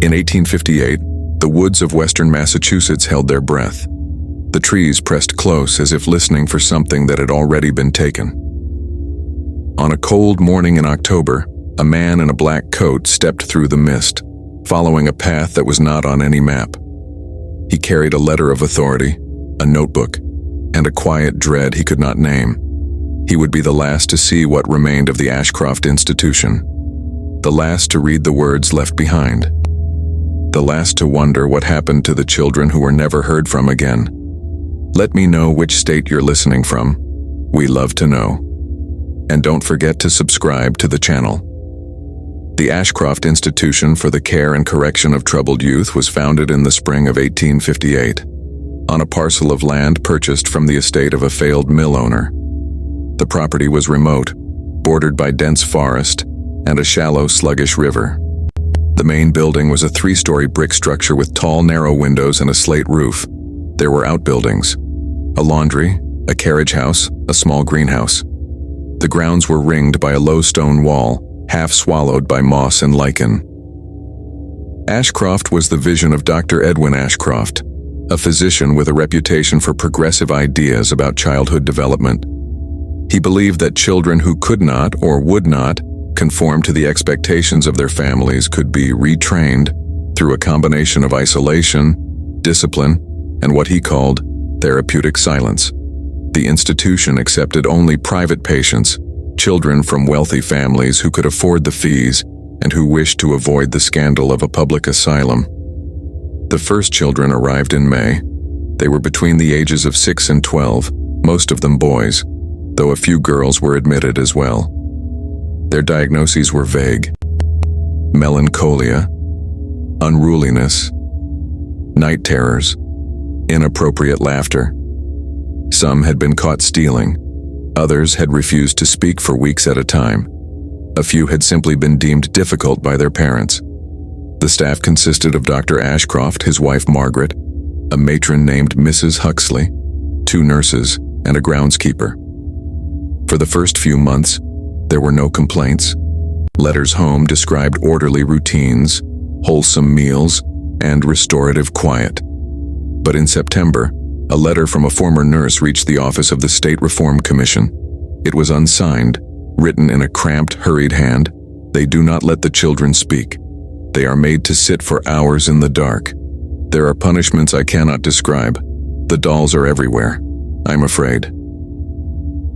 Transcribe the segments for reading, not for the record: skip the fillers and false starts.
In 1858, the woods of western Massachusetts held their breath. The trees pressed close as if listening for something that had already been taken. On a cold morning in October, a man in a black coat stepped through the mist, following a path that was not on any map. He carried a letter of authority, a notebook, and a quiet dread he could not name. He would be the last to see what remained of the Ashcroft Institution, the last to read the words left behind, the last to wonder what happened to the children who were never heard from again. Let me know which state you're listening from. We love to know. And don't forget to subscribe to the channel. The Ashcroft Institution for the Care and Correction of Troubled Youth was founded in the spring of 1858, on a parcel of land purchased from the estate of a failed mill owner. The property was remote, bordered by dense forest and a shallow, sluggish river. The main building was a 3-story brick structure with tall, narrow windows and a slate roof. There were outbuildings, a laundry, a carriage house, a small greenhouse. The grounds were ringed by a low stone wall, half swallowed by moss and lichen. Ashcroft was the vision of Dr. Edwin Ashcroft, a physician with a reputation for progressive ideas about childhood development. He believed that children who could not or would not conform to the expectations of their families could be retrained through a combination of isolation, discipline, and what he called therapeutic silence. The institution accepted only private patients, children from wealthy families who could afford the fees and who wished to avoid the scandal of a public asylum. The first children arrived in May. They were between the ages of 6 and 12, most of them boys, though a few girls were admitted as well. Their diagnoses were vague: melancholia, unruliness, night terrors, inappropriate laughter. Some had been caught stealing. Others had refused to speak for weeks at a time. A few had simply been deemed difficult by their parents. The staff consisted of Dr. Ashcroft, his wife Margaret, a matron named Mrs. Huxley, 2 nurses, and a groundskeeper. For the first few months, there were no complaints. Letters home described orderly routines, wholesome meals, and restorative quiet. But in September, a letter from a former nurse reached the office of the State Reform Commission. It was unsigned, written in a cramped, hurried hand. They do not let the children speak. They are made to sit for hours in the dark. There are punishments I cannot describe. The dolls are everywhere, I'm afraid.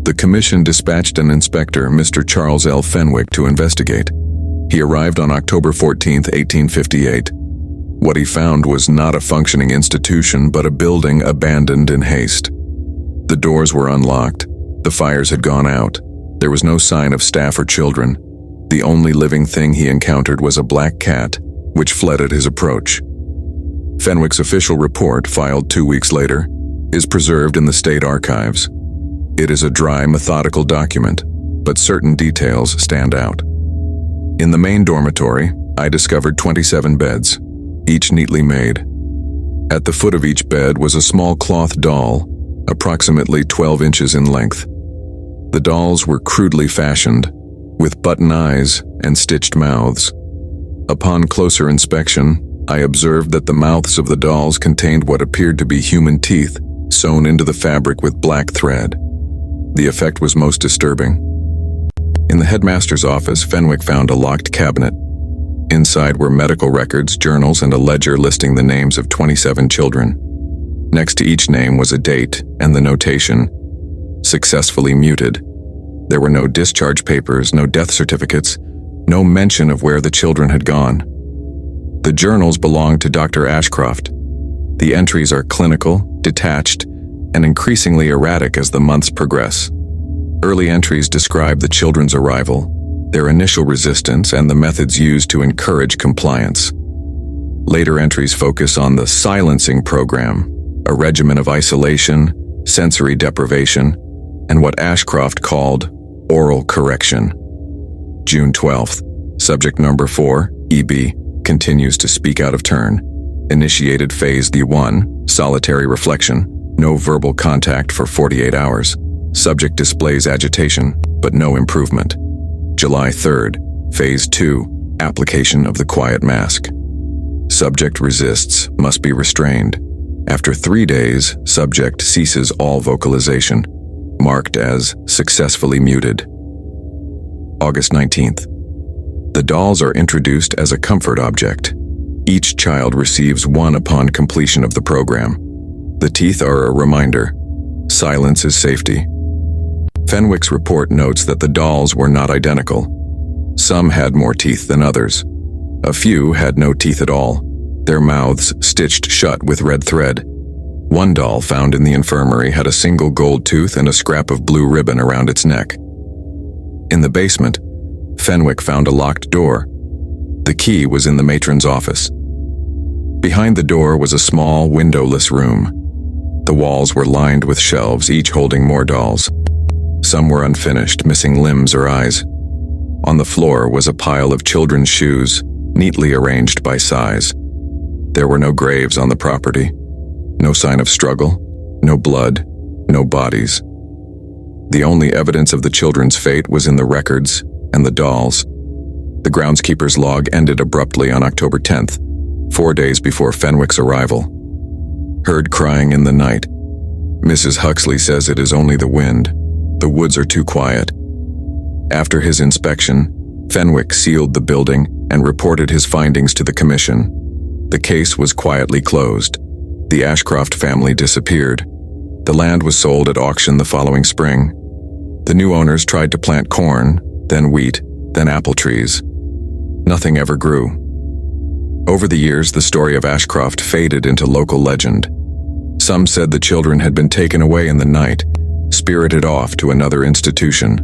The commission dispatched an inspector, Mr. Charles L. Fenwick, to investigate. He arrived on October 14, 1858. What he found was not a functioning institution, but a building abandoned in haste. The doors were unlocked. The fires had gone out. There was no sign of staff or children. The only living thing he encountered was a black cat, which fled at his approach. Fenwick's official report, filed 2 weeks later, is preserved in the state archives. It is a dry, methodical document, but certain details stand out. In the main dormitory, I discovered 27 beds, each neatly made. At the foot of each bed was a small cloth doll, approximately 12 inches in length. The dolls were crudely fashioned, with button eyes and stitched mouths. Upon closer inspection, I observed that the mouths of the dolls contained what appeared to be human teeth sewn into the fabric with black thread. The effect was most disturbing. In the headmaster's office, Fenwick found a locked cabinet. Inside were medical records, journals, and a ledger listing the names of 27 children. Next to each name was a date and the notation, "Successfully muted." There were no discharge papers, no death certificates, no mention of where the children had gone. The journals belonged to Dr. Ashcroft. The entries are clinical, detached, and increasingly erratic as the months progress. Early entries describe the children's arrival, their initial resistance, and the methods used to encourage compliance. Later entries focus on the silencing program, a regimen of isolation, sensory deprivation, and what Ashcroft called oral correction. June 12th, subject number 4, EB, continues to speak out of turn. Initiated phase D1, solitary reflection, no verbal contact for 48 hours. Subject displays agitation, but no improvement. July 3rd, phase 2, application of the quiet mask. Subject resists, must be restrained. After 3 days, subject ceases all vocalization, marked as successfully muted. August 19th. The dolls are introduced as a comfort object. Each child receives one upon completion of the program. The teeth are a reminder. Silence is safety. Fenwick's report notes that the dolls were not identical. Some had more teeth than others. A few had no teeth at all, their mouths stitched shut with red thread. One doll found in the infirmary had a single gold tooth and a scrap of blue ribbon around its neck. In the basement, Fenwick found a locked door. The key was in the matron's office. Behind the door was a small, windowless room. The walls were lined with shelves, each holding more dolls. Some were unfinished, missing limbs or eyes. On the floor was a pile of children's shoes, neatly arranged by size. There were no graves on the property. No sign of struggle, no blood, no bodies. The only evidence of the children's fate was in the records and the dolls. The groundskeeper's log ended abruptly on October 10th, 4 days before Fenwick's arrival. Heard crying in the night. Mrs. Huxley says it is only the wind. The woods are too quiet. After his inspection, Fenwick sealed the building and reported his findings to the commission. The case was quietly closed. The Ashcroft family disappeared. The land was sold at auction the following spring. The new owners tried to plant corn, then wheat, then apple trees. Nothing ever grew. Over the years, the story of Ashcroft faded into local legend. Some said the children had been taken away in the night, spirited off to another institution.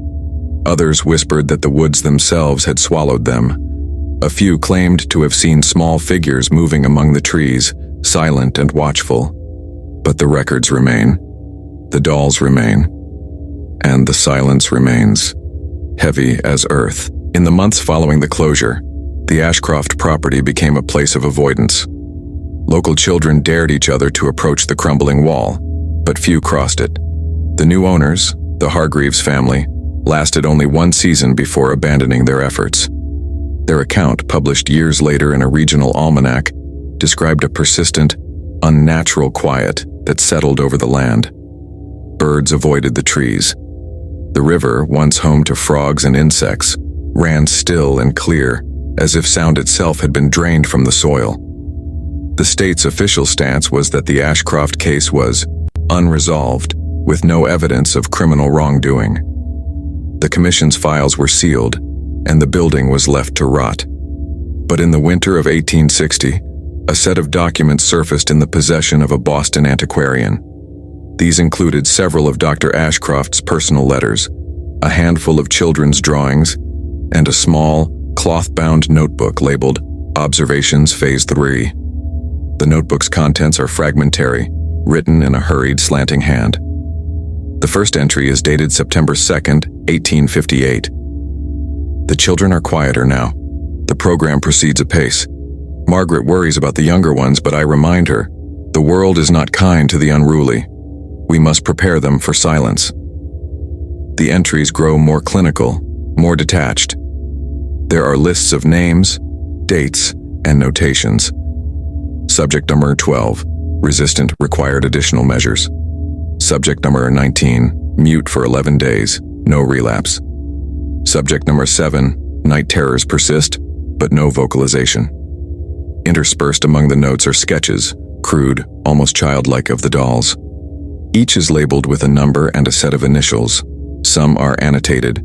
Others whispered that the woods themselves had swallowed them. A few claimed to have seen small figures moving among the trees, silent and watchful. But the records remain. The dolls remain. And the silence remains, heavy as earth. In the months following the closure, the Ashcroft property became a place of avoidance. Local children dared each other to approach the crumbling wall, but few crossed it. The new owners, the Hargreaves family, lasted only 1 season before abandoning their efforts. Their account, published years later in a regional almanac, described a persistent, unnatural quiet that settled over the land. Birds avoided the trees. The river, once home to frogs and insects, ran still and clear, as if sound itself had been drained from the soil. The state's official stance was that the Ashcroft case was unresolved, with no evidence of criminal wrongdoing. The commission's files were sealed, and the building was left to rot. But in the winter of 1860, a set of documents surfaced in the possession of a Boston antiquarian. These included several of Dr. Ashcroft's personal letters, a handful of children's drawings, and a small, cloth-bound notebook labeled Observations Phase 3. The notebook's contents are fragmentary, written in a hurried, slanting hand. The first entry is dated September 2nd, 1858. The children are quieter now. The program proceeds apace. Margaret worries about the younger ones, but I remind her, the world is not kind to the unruly. We must prepare them for silence. The entries grow more clinical, more detached. There are lists of names, dates, and notations. Subject number 12, resistant, required additional measures. Subject number 19, mute for 11 days, no relapse. Subject number 7, night terrors persist, but no vocalization. Interspersed among the notes are sketches, crude, almost childlike, of the dolls. Each is labeled with a number and a set of initials. Some are annotated: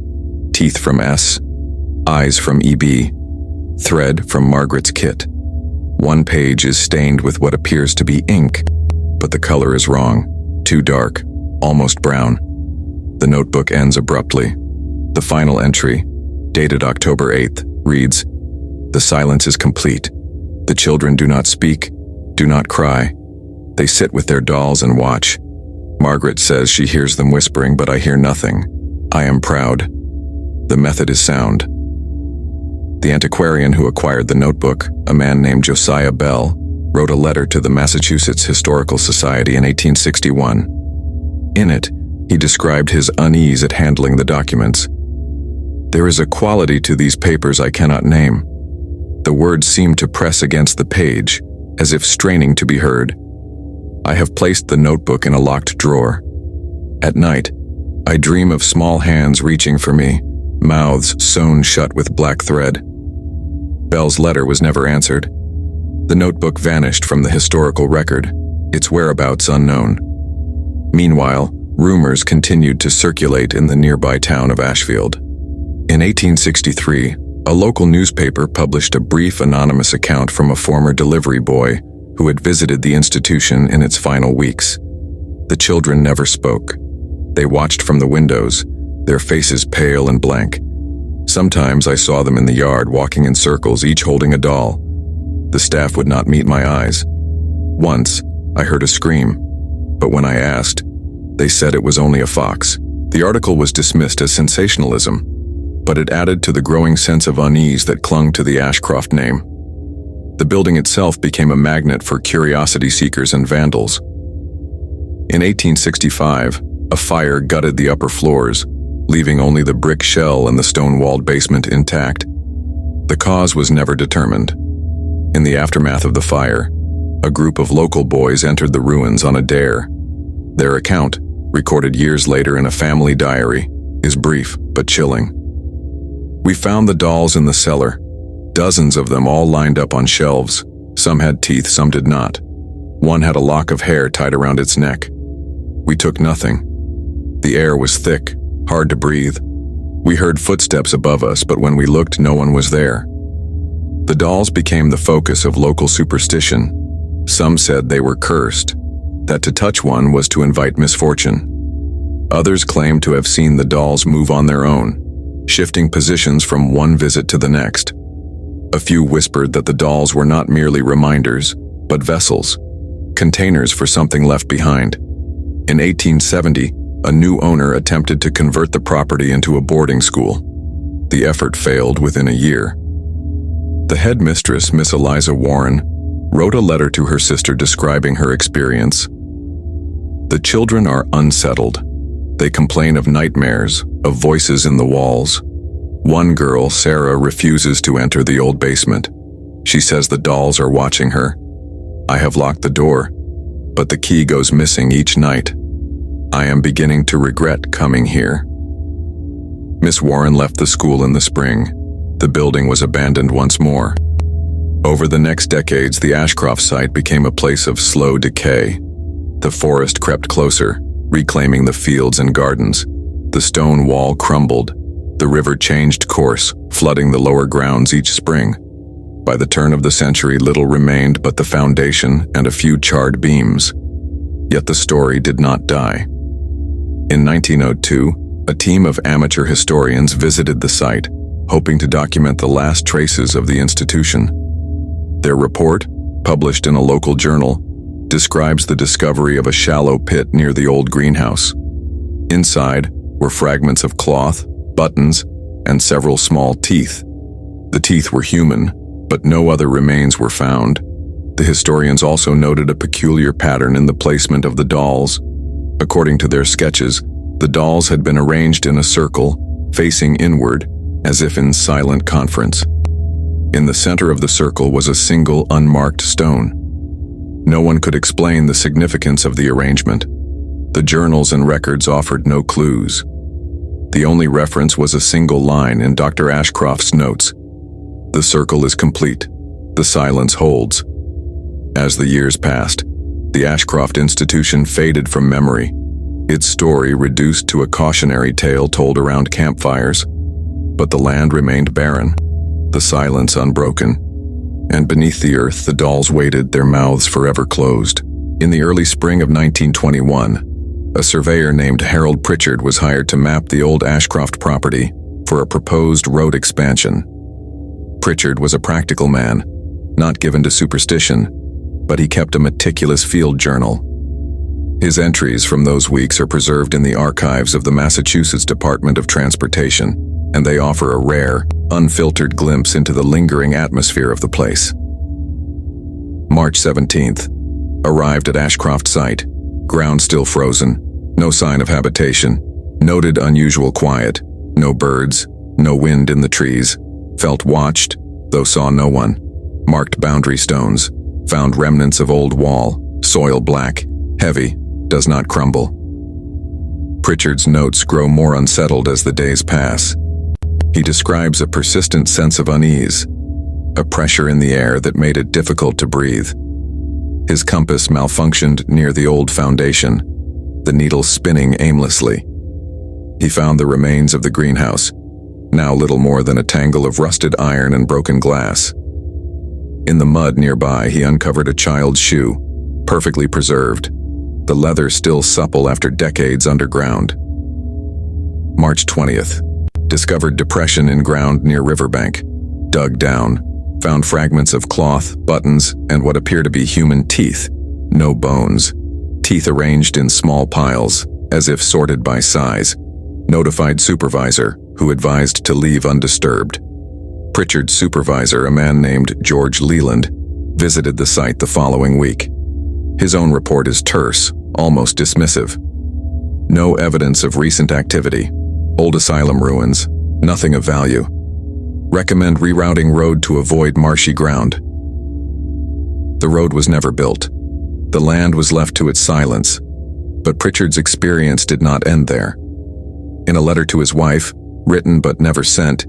teeth from S, eyes from EB, thread from Margaret's kit. One page is stained with what appears to be ink, but the color is wrong, too dark, almost brown. The notebook ends abruptly. The final entry, dated October 8th, reads, "The silence is complete. The children do not speak, do not cry. They sit with their dolls and watch. Margaret says she hears them whispering, but I hear nothing. I am proud. The method is sound." The antiquarian who acquired the notebook, a man named Josiah Bell, wrote a letter to the Massachusetts Historical Society in 1861. In it, he described his unease at handling the documents. "There is a quality to these papers I cannot name. The words seemed to press against the page, as if straining to be heard. I have placed the notebook in a locked drawer. At night, I dream of small hands reaching for me, mouths sewn shut with black thread. Belle's letter was never answered. The notebook vanished from the historical record, its whereabouts unknown. Meanwhile, rumors continued to circulate in the nearby town of Ashfield. In 1863, a local newspaper published a brief anonymous account from a former delivery boy who had visited the institution in its final weeks. The children never spoke. They watched from the windows, their faces pale and blank. Sometimes I saw them in the yard walking in circles, each holding a doll. The staff would not meet my eyes. Once, I heard a scream, but when I asked, they said it was only a fox. The article was dismissed as sensationalism, but it added to the growing sense of unease that clung to the Ashcroft name. The building itself became a magnet for curiosity seekers and vandals. In 1865, a fire gutted the upper floors, leaving only the brick shell and the stone-walled basement intact. The cause was never determined. In the aftermath of the fire, a group of local boys entered the ruins on a dare. Their account, recorded years later in a family diary, is brief but chilling. We found the dolls in the cellar, dozens of them all lined up on shelves. Some had teeth, some did not. One had a lock of hair tied around its neck. We took nothing. The air was thick, hard to breathe. We heard footsteps above us, but when we looked, no one was there. The dolls became the focus of local superstition. Some said they were cursed, that to touch one was to invite misfortune. Others claimed to have seen the dolls move on their own, shifting positions from one visit to the next. A few whispered that the dolls were not merely reminders, but vessels, containers for something left behind. In 1870, a new owner attempted to convert the property into a boarding school. The effort failed within a year. The headmistress, Miss Eliza Warren, wrote a letter to her sister describing her experience. The children are unsettled. They complain of nightmares, of voices in the walls. One girl, Sarah, refuses to enter the old basement. She says the dolls are watching her. I have locked the door, but the key goes missing each night. I am beginning to regret coming here. Miss Warren left the school in the spring. The building was abandoned once more. Over the next decades, the Ashcroft site became a place of slow decay. The forest crept closer, reclaiming the fields and gardens. The stone wall crumbled. The river changed course, flooding the lower grounds each spring. By the turn of the century, little remained but the foundation and a few charred beams. Yet the story did not die. In 1902, a team of amateur historians visited the site, hoping to document the last traces of the institution. Their report, published in a local journal, describes the discovery of a shallow pit near the old greenhouse. Inside were fragments of cloth, buttons, and several small teeth. The teeth were human, but no other remains were found. The historians also noted a peculiar pattern in the placement of the dolls. According to their sketches, the dolls had been arranged in a circle, facing inward, as if in silent conference. In the center of the circle was a single unmarked stone. No one could explain the significance of the arrangement. The journals and records offered no clues. The only reference was a single line in Dr. Ashcroft's notes. The circle is complete. The silence holds. As the years passed, the Ashcroft Institution faded from memory, its story reduced to a cautionary tale told around campfires. But the land remained barren, the silence unbroken, and beneath the earth the dolls waited, their mouths forever closed. In the early spring of 1921, a surveyor named Harold Pritchard was hired to map the old Ashcroft property for a proposed road expansion. Pritchard was a practical man, not given to superstition, but he kept a meticulous field journal. His entries from those weeks are preserved in the archives of the Massachusetts Department of Transportation, and they offer a rare, unfiltered glimpse into the lingering atmosphere of the place. March 17th. Arrived at Ashcroft site. Ground still frozen. No sign of habitation. Noted unusual quiet. No birds. No wind in the trees. Felt watched. though saw no one. Marked boundary stones, found remnants of old wall, soil black, heavy, does not crumble. Pritchard's notes grow more unsettled as the days pass. He describes a persistent sense of unease, a pressure in the air that made it difficult to breathe. His compass malfunctioned near the old foundation, the needle spinning aimlessly. He found the remains of the greenhouse, now little more than a tangle of rusted iron and broken glass. In the mud nearby, he uncovered a child's shoe, perfectly preserved, the leather still supple after decades underground. March 20th. Discovered depression in ground near riverbank. Dug down. Found fragments of cloth, buttons, and what appear to be human teeth. No bones. Teeth arranged in small piles, as if sorted by size. Notified supervisor, who advised to leave undisturbed. Pritchard's supervisor, a man named George Leland, visited the site the following week. His own report is terse, almost dismissive. No evidence of recent activity. Old asylum ruins. Nothing of value. Recommend rerouting road to avoid marshy ground. The road was never built. The land was left to its silence. But Pritchard's experience did not end there. In a letter to his wife, written but never sent,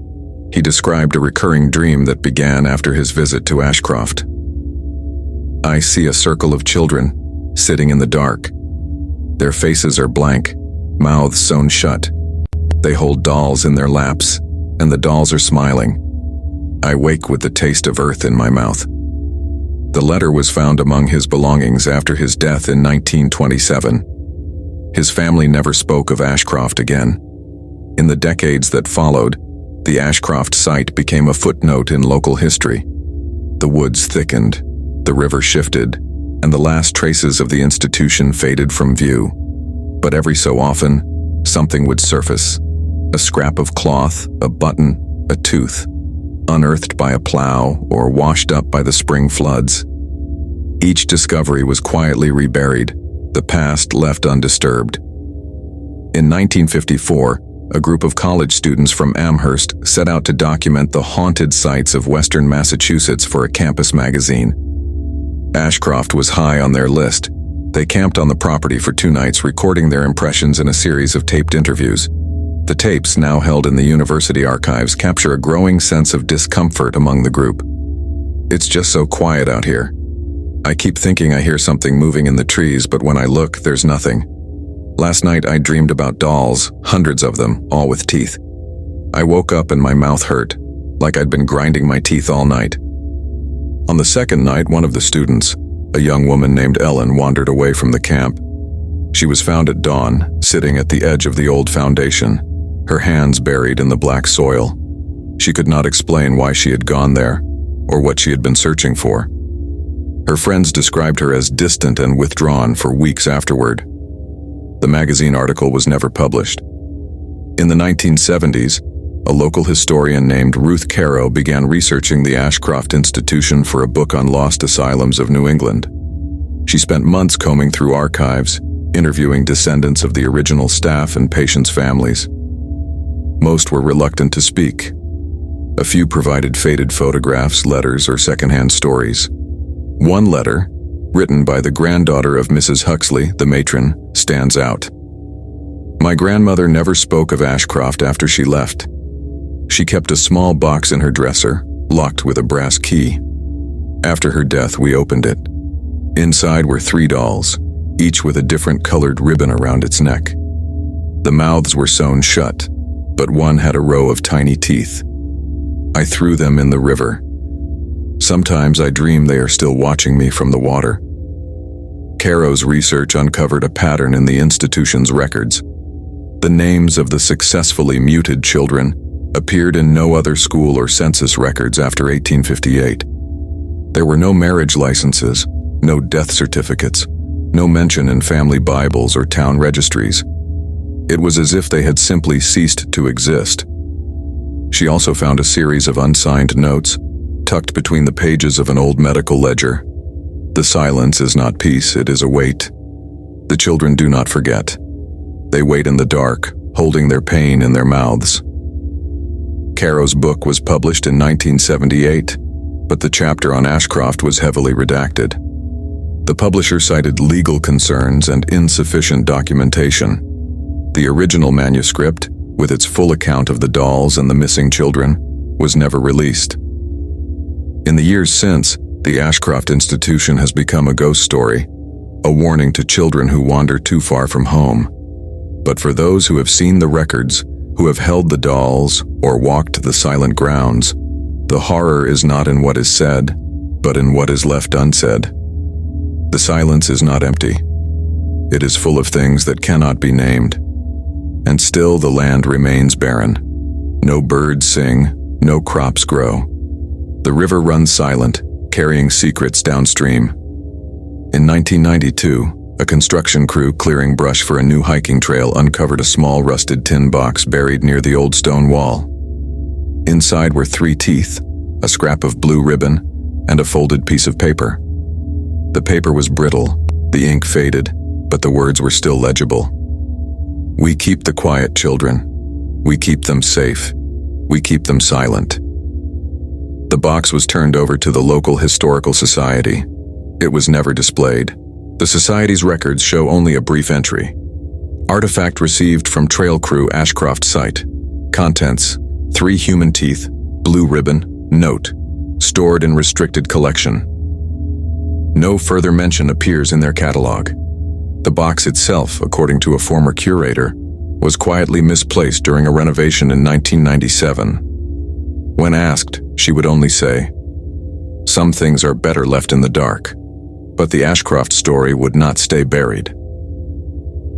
he described a recurring dream that began after his visit to Ashcroft. I see a circle of children, sitting in the dark. Their faces are blank, mouths sewn shut. They hold dolls in their laps, and the dolls are smiling. I wake with the taste of earth in my mouth. The letter was found among his belongings after his death in 1927. His family never spoke of Ashcroft again. In the decades that followed, the Ashcroft site became a footnote in local history. The woods thickened, the river shifted, and the last traces of the institution faded from view. But every so often, something would surface. A scrap of cloth, a button, a tooth, unearthed by a plow or washed up by the spring floods. Each discovery was quietly reburied, the past left undisturbed. In 1954, a group of college students from Amherst set out to document the haunted sites of western Massachusetts for a campus magazine. Ashcroft was high on their list. They camped on the property for 2 nights, recording their impressions in a series of taped interviews. The tapes, now held in the university archives, capture a growing sense of discomfort among the group. It's just so quiet out here. I keep thinking I hear something moving in the trees, but when I look, there's nothing. Last night I dreamed about dolls, hundreds of them, all with teeth. I woke up and my mouth hurt, like I'd been grinding my teeth all night. On the second night, one of the students, a young woman named Ellen, wandered away from the camp. She was found at dawn, sitting at the edge of the old foundation, her hands buried in the black soil. She could not explain why she had gone there, or what she had been searching for. Her friends described her as distant and withdrawn for weeks afterward. The magazine article was never published. In the 1970s, a local historian named Ruth Caro began researching the Ashcroft Institution for a book on lost asylums of New England. She spent months combing through archives, interviewing descendants of the original staff and patients' families. Most were reluctant to speak. A few provided faded photographs, letters, or secondhand stories. One letter, written by the granddaughter of Mrs. Huxley, the matron, stands out. My grandmother never spoke of Ashcroft after she left. She kept a small box in her dresser, locked with a brass key. After her death, we opened it. Inside were 3 dolls, each with a different colored ribbon around its neck. The mouths were sewn shut, but one had a row of tiny teeth. I threw them in the river. Sometimes I dream they are still watching me from the water. Caro's research uncovered a pattern in the institution's records. The names of the successfully muted children appeared in no other school or census records after 1858. There were no marriage licenses, no death certificates, no mention in family Bibles or town registries. It was as if they had simply ceased to exist. She also found a series of unsigned notes, tucked between the pages of an old medical ledger. The silence is not peace, it is a wait. The children do not forget. They wait in the dark, holding their pain in their mouths. Caro's book was published in 1978, but the chapter on Ashcroft was heavily redacted. The publisher cited legal concerns and insufficient documentation. The original manuscript, with its full account of the dolls and the missing children, was never released. In the years since, the Ashcroft Institution has become a ghost story, a warning to children who wander too far from home. But for those who have seen the records, who have held the dolls or walked the silent grounds, the horror is not in what is said, but in what is left unsaid. The silence is not empty. It is full of things that cannot be named. And still the land remains barren. No birds sing, no crops grow. The river runs silent, carrying secrets downstream. In 1992, a construction crew clearing brush for a new hiking trail uncovered a small rusted tin box buried near the old stone wall. Inside were 3 teeth, a scrap of blue ribbon, and a folded piece of paper. The paper was brittle, the ink faded, but the words were still legible. "We keep the quiet children. We keep them safe. We keep them silent." The box was turned over to the local historical society. It was never displayed. The society's records show only a brief entry. Artifact received from trail crew Ashcroft site. Contents: 3 human teeth, blue ribbon, note, stored in restricted collection. No further mention appears in their catalog. The box itself, according to a former curator, was quietly misplaced during a renovation in 1997. When asked, she would only say, "Some things are better left in the dark." But the Ashcroft story would not stay buried.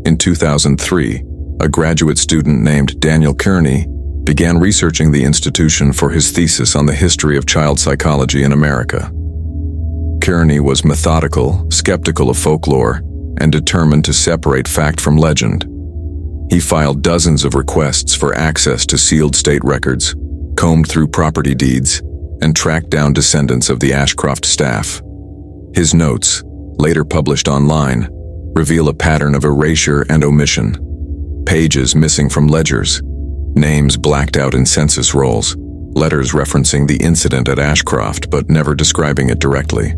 In 2003, a graduate student named Daniel Kearney began researching the institution for his thesis on the history of child psychology in America. Kearney was methodical, skeptical of folklore, and determined to separate fact from legend. He filed dozens of requests for access to sealed state records, combed through property deeds, and tracked down descendants of the Ashcroft staff. His notes, later published online, reveal a pattern of erasure and omission. Pages missing from ledgers, names blacked out in census rolls, letters referencing the incident at Ashcroft but never describing it directly.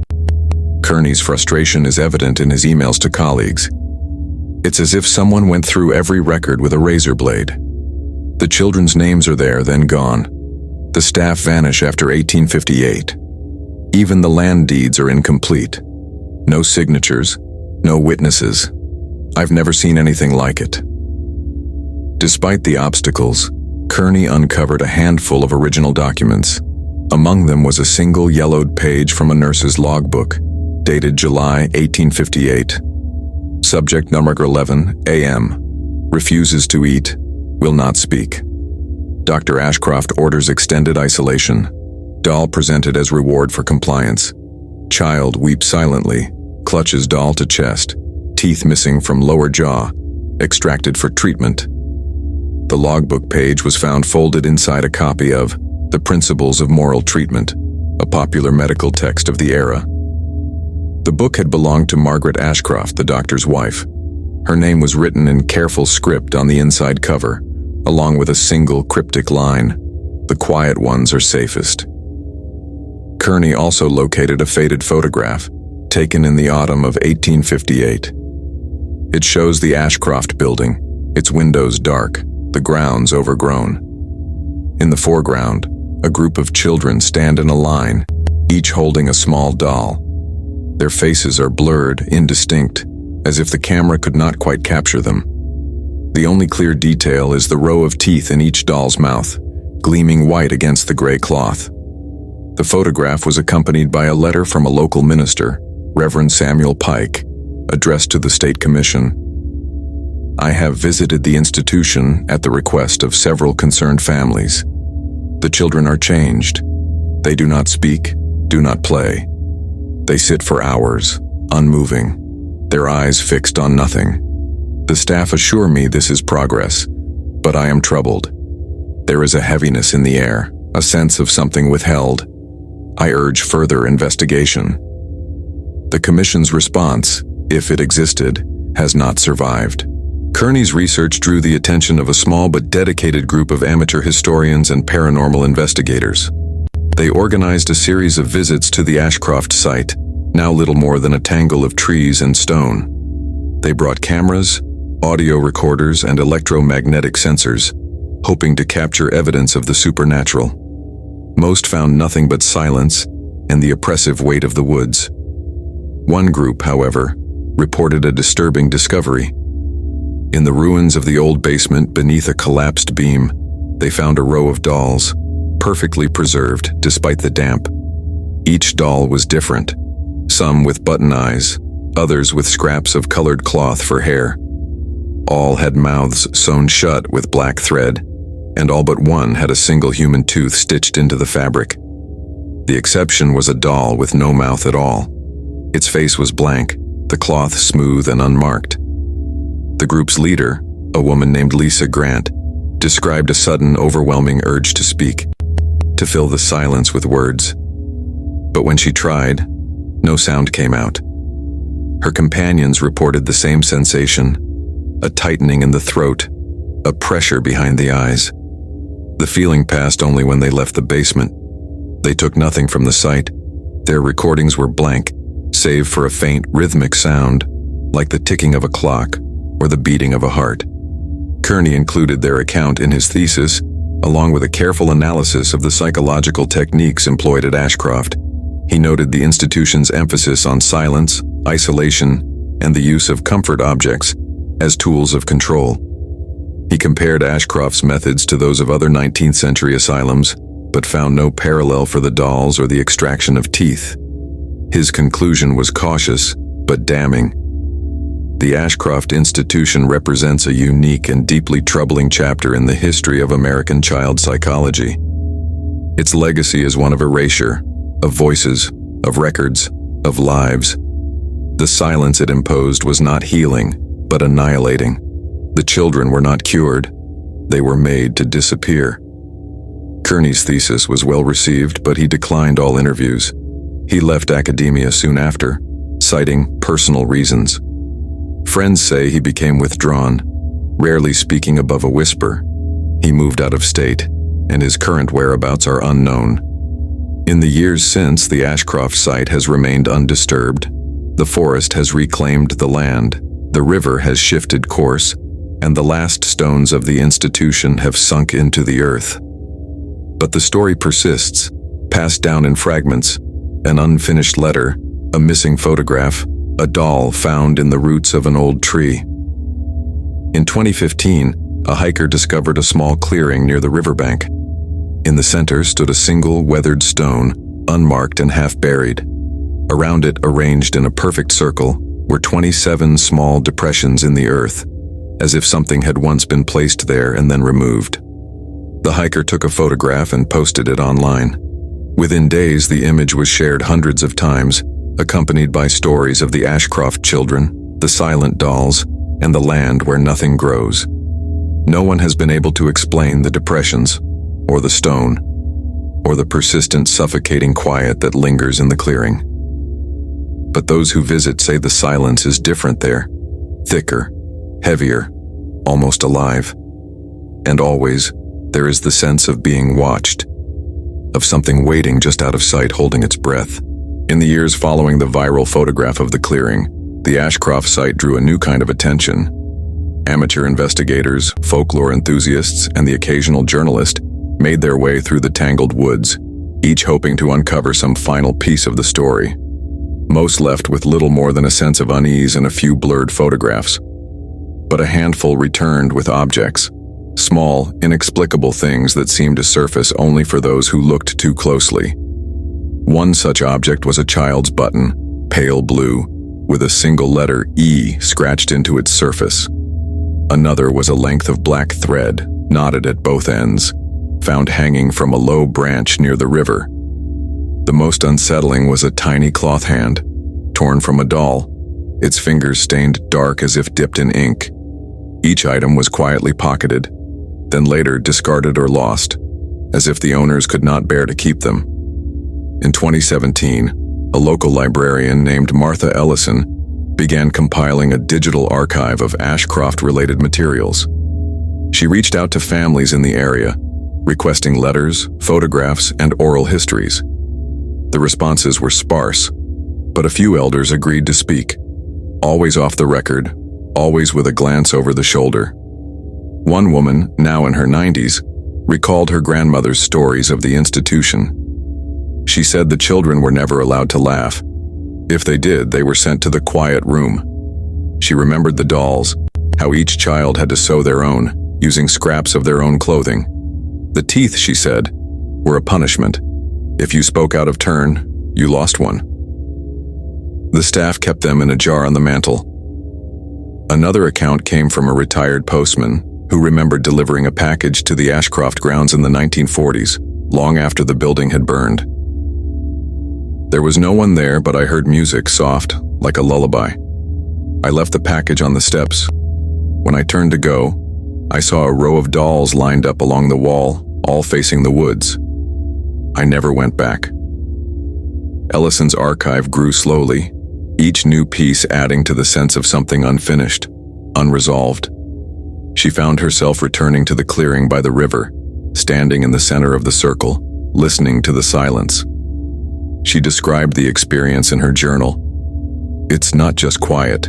Kearney's frustration is evident in his emails to colleagues. It's as if someone went through every record with a razor blade. The children's names are there, then gone. The staff vanish after 1858. Even the land deeds are incomplete. No signatures, no witnesses. I've never seen anything like it. Despite the obstacles, Kearney uncovered a handful of original documents. Among them was a single yellowed page from a nurse's logbook, dated July 1858. Subject number 11, AM. Refuses to eat, will not speak. Dr. Ashcroft orders extended isolation. Doll presented as reward for compliance. Child weeps silently, clutches doll to chest, teeth missing from lower jaw, extracted for treatment. The logbook page was found folded inside a copy of The Principles of Moral Treatment, a popular medical text of the era. The book had belonged to Margaret Ashcroft, the doctor's wife. Her name was written in careful script on the inside cover, along with a single cryptic line, "The quiet ones are safest." Kearney also located a faded photograph, taken in the autumn of 1858. It shows the Ashcroft building, its windows dark, the grounds overgrown. In the foreground, a group of children stand in a line, each holding a small doll. Their faces are blurred, indistinct, as if the camera could not quite capture them. The only clear detail is the row of teeth in each doll's mouth, gleaming white against the gray cloth. The photograph was accompanied by a letter from a local minister, Reverend Samuel Pike, addressed to the State Commission. "I have visited the institution at the request of several concerned families. The children are changed. They do not speak, do not play. They sit for hours, unmoving, their eyes fixed on nothing. The staff assure me this is progress, but I am troubled. There is a heaviness in the air, a sense of something withheld. I urge further investigation." The Commission's response, if it existed, has not survived. Kearney's research drew the attention of a small but dedicated group of amateur historians and paranormal investigators. They organized a series of visits to the Ashcroft site, now little more than a tangle of trees and stone. They brought cameras, audio recorders, and electromagnetic sensors, hoping to capture evidence of the supernatural. Most found nothing but silence and the oppressive weight of the woods. One group, however, reported a disturbing discovery. In the ruins of the old basement beneath a collapsed beam, they found a row of dolls, perfectly preserved despite the damp. Each doll was different, some with button eyes, others with scraps of colored cloth for hair. All had mouths sewn shut with black thread, and all but one had a single human tooth stitched into the fabric. The exception was a doll with no mouth at all. Its face was blank, the cloth smooth and unmarked. The group's leader, a woman named Lisa Grant, described a sudden, overwhelming urge to speak, to fill the silence with words. But when she tried, no sound came out. Her companions reported the same sensation, a tightening in the throat, a pressure behind the eyes. The feeling passed only when they left the basement. They took nothing from the site. Their recordings were blank, save for a faint, rhythmic sound, like the ticking of a clock or the beating of a heart. Kearney included their account in his thesis, along with a careful analysis of the psychological techniques employed at Ashcroft. He noted the institution's emphasis on silence, isolation, and the use of comfort objects as tools of control. He compared Ashcroft's methods to those of other 19th century asylums, but found no parallel for the dolls or the extraction of teeth. His conclusion was cautious, but damning. The Ashcroft Institution represents a unique and deeply troubling chapter in the history of American child psychology. Its legacy is one of erasure, of voices, of records, of lives. The silence it imposed was not healing, but annihilating. The children were not cured, they were made to disappear. Kearney's thesis was well received, but he declined all interviews. He left academia soon after, citing personal reasons. Friends say he became withdrawn, rarely speaking above a whisper. He moved out of state, and his current whereabouts are unknown. In the years since, the Ashcroft site has remained undisturbed. The forest has reclaimed the land, the river has shifted course, and the last stones of the institution have sunk into the earth. But the story persists, passed down in fragments, an unfinished letter, a missing photograph, a doll found in the roots of an old tree. In 2015, a hiker discovered a small clearing near the riverbank. In the center stood a single weathered stone, unmarked and half-buried. Around it, arranged in a perfect circle, were 27 small depressions in the earth, as if something had once been placed there and then removed. The hiker took a photograph and posted it online. Within days, the image was shared hundreds of times, accompanied by stories of the Ashcroft children, the silent dolls, and the land where nothing grows. No one has been able to explain the depressions, or the stone, or the persistent suffocating quiet that lingers in the clearing. But those who visit say the silence is different there, thicker, heavier, almost alive. And always, there is the sense of being watched, of something waiting just out of sight holding its breath. In the years following the viral photograph of the clearing, the Ashcroft site drew a new kind of attention. Amateur investigators, folklore enthusiasts, and the occasional journalist made their way through the tangled woods, each hoping to uncover some final piece of the story. Most left with little more than a sense of unease and a few blurred photographs. But a handful returned with objects, small, inexplicable things that seemed to surface only for those who looked too closely. One such object was a child's button, pale blue, with a single letter E scratched into its surface. Another was a length of black thread, knotted at both ends, found hanging from a low branch near the river. The most unsettling was a tiny cloth hand, torn from a doll, its fingers stained dark as if dipped in ink. Each item was quietly pocketed, then later discarded or lost, as if the owners could not bear to keep them. In 2017, a local librarian named Martha Ellison began compiling a digital archive of Ashcroft-related materials. She reached out to families in the area, requesting letters, photographs, and oral histories. The responses were sparse, but a few elders agreed to speak, always off the record, always with a glance over the shoulder. One woman, now in her 90s, recalled her grandmother's stories of the institution. She said the children were never allowed to laugh. If they did, they were sent to the quiet room. She remembered the dolls, how each child had to sew their own, using scraps of their own clothing. The teeth, she said, were a punishment. If you spoke out of turn, you lost one. The staff kept them in a jar on the mantel. Another account came from a retired postman who remembered delivering a package to the Ashcroft grounds in the 1940s, long after the building had burned. There was no one there, but I heard music, soft, like a lullaby. I left the package on the steps. When I turned to go, I saw a row of dolls lined up along the wall, all facing the woods. I never went back. Ellison's archive grew slowly, each new piece adding to the sense of something unfinished, unresolved. She found herself returning to the clearing by the river, standing in the center of the circle, listening to the silence. She described the experience in her journal. It's not just quiet.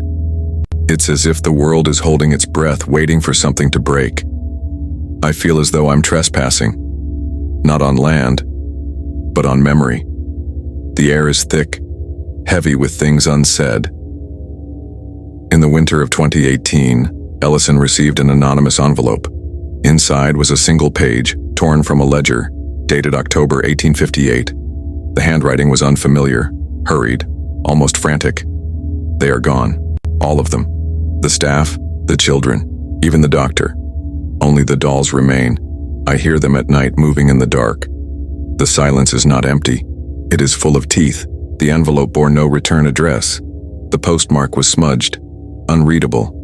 It's as if the world is holding its breath, waiting for something to break. I feel as though I'm trespassing, not on land, but on memory. The air is thick, heavy with things unsaid. In the winter of 2018, Ellison received an anonymous envelope. Inside was a single page, torn from a ledger, dated October 1858. The handwriting was unfamiliar, hurried, almost frantic. They are gone, all of them. The staff, the children, even the doctor. Only the dolls remain. I hear them at night moving in the dark. The silence is not empty. It is full of teeth. The envelope bore no return address. The postmark was smudged, unreadable.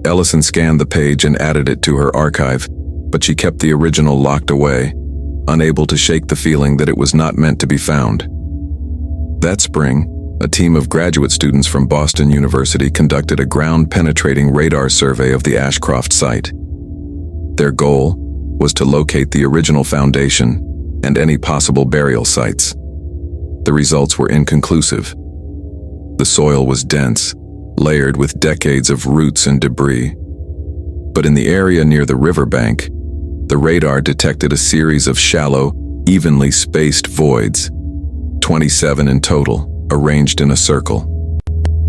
Ellison scanned the page and added it to her archive, but she kept the original locked away, unable to shake the feeling that it was not meant to be found. That spring, a team of graduate students from Boston University conducted a ground-penetrating radar survey of the Ashcroft site. Their goal was to locate the original foundation and any possible burial sites. The results were inconclusive. The soil was dense, layered with decades of roots and debris. But in the area near the riverbank, the radar detected a series of shallow, evenly spaced voids, 27 in total, arranged in a circle.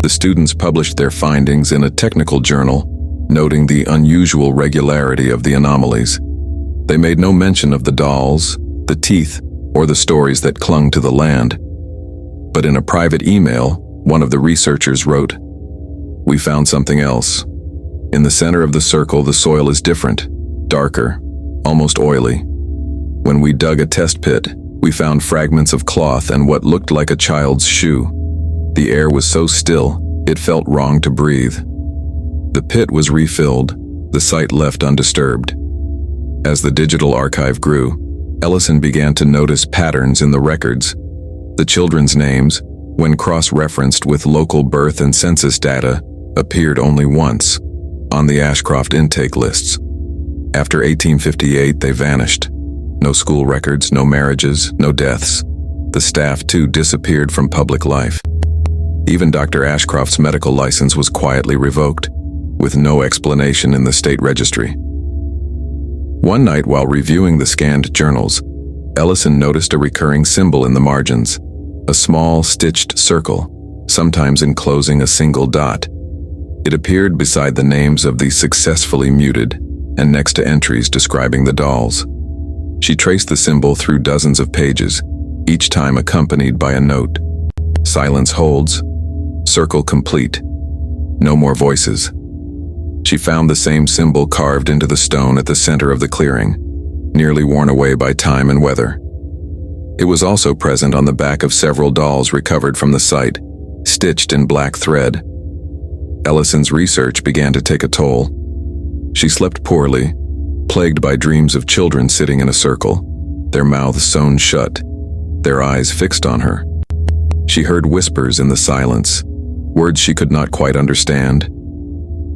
The students published their findings in a technical journal, noting the unusual regularity of the anomalies. They made no mention of the dolls, the teeth, or the stories that clung to the land. But in a private email, one of the researchers wrote, "We found something else. In the center of the circle, the soil is different, darker, almost oily. When we dug a test pit, we found fragments of cloth and what looked like a child's shoe. The air was so still, it felt wrong to breathe." The pit was refilled, the site left undisturbed. As the digital archive grew, Ellison began to notice patterns in the records. The children's names, when cross-referenced with local birth and census data, appeared only once, on the Ashcroft intake lists. After 1858, they vanished. No school records, no marriages, no deaths. The staff, too, disappeared from public life. Even Dr. Ashcroft's medical license was quietly revoked, with no explanation in the state registry. One night, while reviewing the scanned journals, Ellison noticed a recurring symbol in the margins, a small stitched circle, sometimes enclosing a single dot. It appeared beside the names of the successfully muted and next to entries describing the dolls. She traced the symbol through dozens of pages, each time accompanied by a note. Silence holds. Circle complete. No more voices. She found the same symbol carved into the stone at the center of the clearing, nearly worn away by time and weather. It was also present on the back of several dolls recovered from the site, stitched in black thread. Ellison's research began to take a toll. She slept poorly, plagued by dreams of children sitting in a circle, their mouths sewn shut, their eyes fixed on her. She heard whispers in the silence, words she could not quite understand.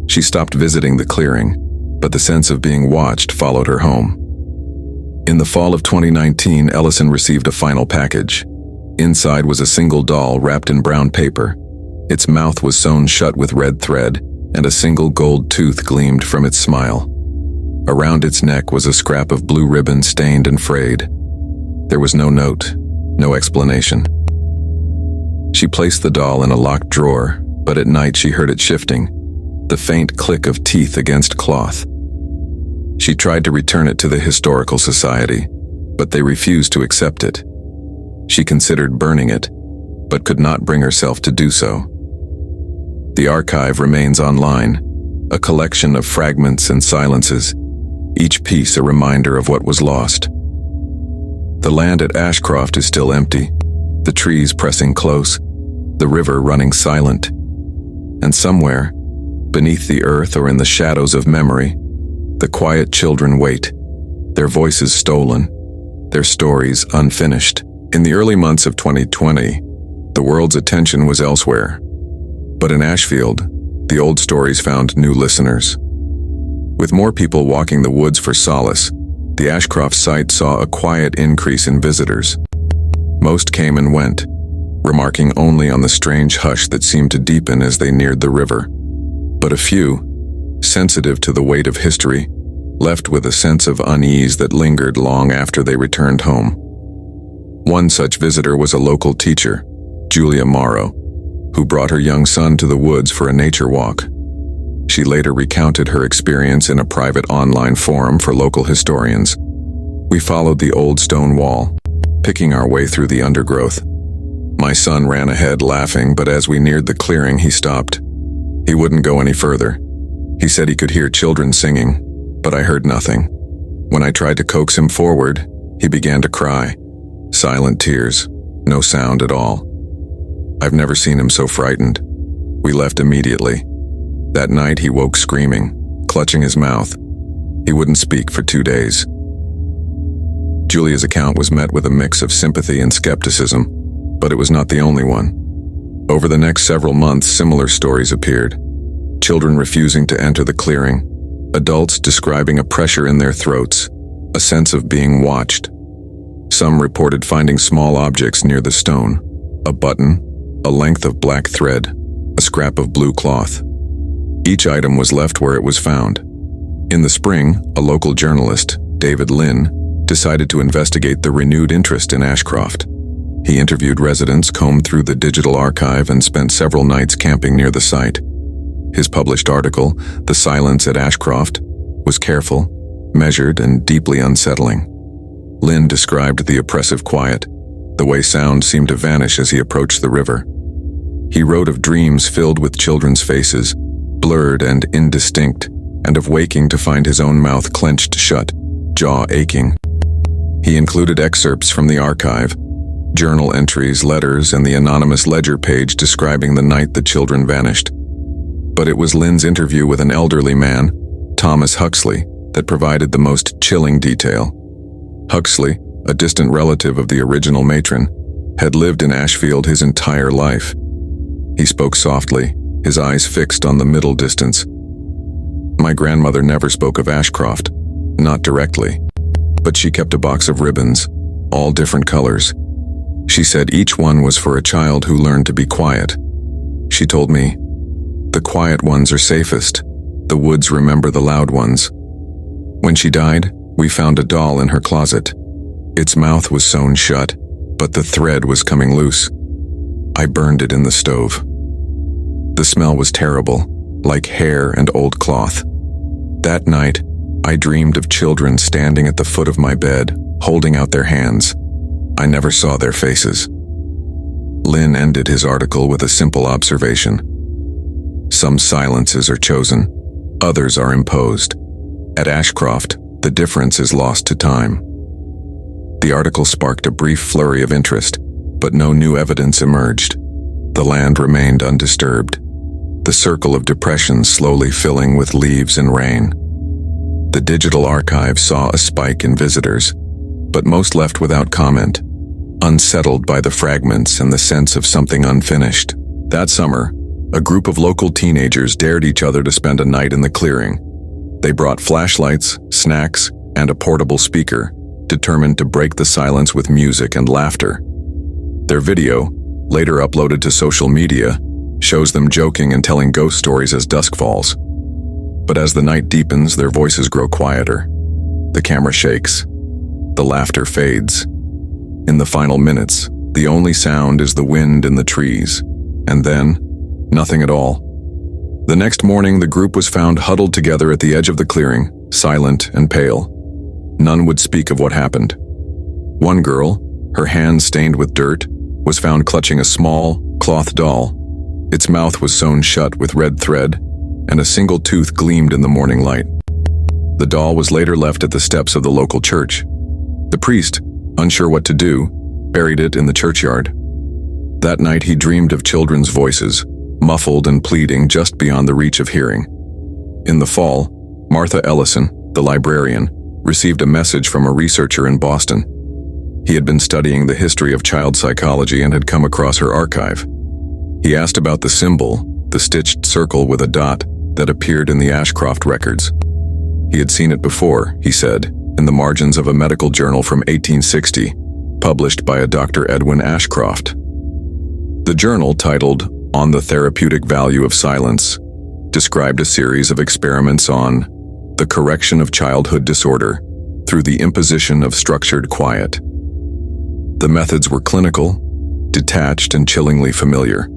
She stopped visiting the clearing, but the sense of being watched followed her home. In the fall of 2019, Ellison received a final package. Inside was a single doll wrapped in brown paper. Its mouth was sewn shut with red thread, and a single gold tooth gleamed from its smile. Around its neck was a scrap of blue ribbon stained and frayed. There was no note, no explanation. She placed the doll in a locked drawer, but at night she heard it shifting, the faint click of teeth against cloth. She tried to return it to the Historical Society, but they refused to accept it. She considered burning it, but could not bring herself to do so. The archive remains online, a collection of fragments and silences, each piece a reminder of what was lost. The land at Ashcroft is still empty, the trees pressing close, the river running silent. And somewhere, beneath the earth or in the shadows of memory, the quiet children wait, their voices stolen, their stories unfinished. In the early months of 2020, the world's attention was elsewhere. But in Ashfield, the old stories found new listeners. With more people walking the woods for solace, the Ashcroft site saw a quiet increase in visitors. Most came and went, remarking only on the strange hush that seemed to deepen as they neared the river. But a few, sensitive to the weight of history, left with a sense of unease that lingered long after they returned home. One such visitor was a local teacher, Julia Morrow, who brought her young son to the woods for a nature walk. She later recounted her experience in a private online forum for local historians. We followed the old stone wall, picking our way through the undergrowth. My son ran ahead laughing, but as we neared the clearing, he stopped. He wouldn't go any further. He said he could hear children singing, but I heard nothing. When I tried to coax him forward, he began to cry. Silent tears, no sound at all. I've never seen him so frightened. We left immediately. That night he woke screaming, clutching his mouth. He wouldn't speak for 2 days. Julia's account was met with a mix of sympathy and skepticism, but it was not the only one. Over the next several months, similar stories appeared. Children refusing to enter the clearing, adults describing a pressure in their throats, a sense of being watched. Some reported finding small objects near the stone, a button, a length of black thread, a scrap of blue cloth. Each item was left where it was found. In the spring, a local journalist, David Lynn, decided to investigate the renewed interest in Ashcroft. He interviewed residents, combed through the digital archive, and spent several nights camping near the site. His published article, The Silence at Ashcroft, was careful, measured, and deeply unsettling. Lynn described the oppressive quiet, the way sound seemed to vanish as he approached the river. He wrote of dreams filled with children's faces, blurred and indistinct, and of waking to find his own mouth clenched shut, jaw aching. He included excerpts from the archive, journal entries, letters, and the anonymous ledger page describing the night the children vanished. But it was Lynn's interview with an elderly man, Thomas Huxley, that provided the most chilling detail. Huxley, a distant relative of the original matron, had lived in Ashfield his entire life. He spoke softly, his eyes fixed on the middle distance. My grandmother never spoke of Ashcroft, not directly, but she kept a box of ribbons, all different colors. She said each one was for a child who learned to be quiet. She told me, "The quiet ones are safest. The woods remember the loud ones." When she died, we found a doll in her closet. Its mouth was sewn shut, but the thread was coming loose. I burned it in the stove. The smell was terrible, like hair and old cloth. That night, I dreamed of children standing at the foot of my bed, holding out their hands. I never saw their faces. Lynn ended his article with a simple observation. Some silences are chosen, others are imposed. At Ashcroft, the difference is lost to time. The article sparked a brief flurry of interest, but no new evidence emerged. The land remained undisturbed, the circle of depression slowly filling with leaves and rain. The digital archive saw a spike in visitors, but most left without comment, unsettled by the fragments and the sense of something unfinished. That summer, A group of local teenagers dared each other to spend a night in the clearing. They brought flashlights, snacks, and a portable speaker, determined to break the silence with music and laughter. Their video, later uploaded to social media, shows them joking and telling ghost stories as dusk falls. But as the night deepens, their voices grow quieter. The camera shakes. The laughter fades. In the final minutes, the only sound is the wind in the trees. And then, nothing at all. The next morning, the group was found huddled together at the edge of the clearing, silent and pale. None would speak of what happened. One girl, her hands stained with dirt, was found clutching a small, cloth doll. Its mouth was sewn shut with red thread, and a single tooth gleamed in the morning light. The doll was later left at the steps of the local church. The priest, unsure what to do, buried it in the churchyard. That night he dreamed of children's voices, muffled and pleading just beyond the reach of hearing. In the fall, Martha Ellison, the librarian, received a message from a researcher in Boston. He had been studying the history of child psychology and had come across her archive. He asked about the symbol, the stitched circle with a dot, that appeared in the Ashcroft records. He had seen it before, he said, in the margins of a medical journal from 1860, published by a Dr. Edwin Ashcroft. The journal, titled On the Therapeutic Value of Silence, described a series of experiments on the correction of childhood disorder through the imposition of structured quiet. The methods were clinical, detached, and chillingly familiar.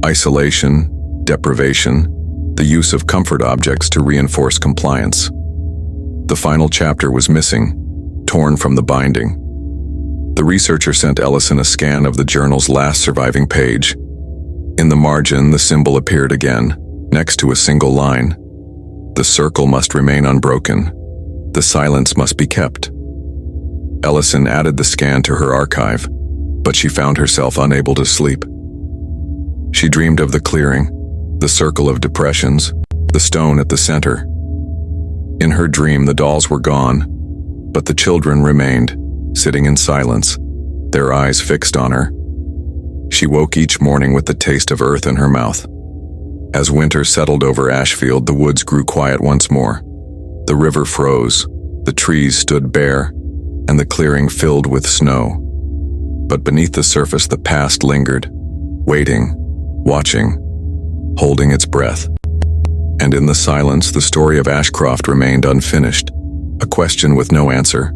Isolation, deprivation, the use of comfort objects to reinforce compliance. The final chapter was missing, torn from the binding. The researcher sent Ellison a scan of the journal's last surviving page. In the margin, the symbol appeared again, next to a single line. The circle must remain unbroken. The silence must be kept. Ellison added the scan to her archive, but she found herself unable to sleep. She dreamed of the clearing, the circle of depressions, the stone at the center. In her dream, the dolls were gone, but the children remained, sitting in silence, their eyes fixed on her. She woke each morning with the taste of earth in her mouth. As winter settled over Ashfield, the woods grew quiet once more. The river froze, the trees stood bare, and the clearing filled with snow. But beneath the surface, the past lingered, waiting, watching, holding its breath. And in the silence, the story of Ashcroft remained unfinished, a question with no answer,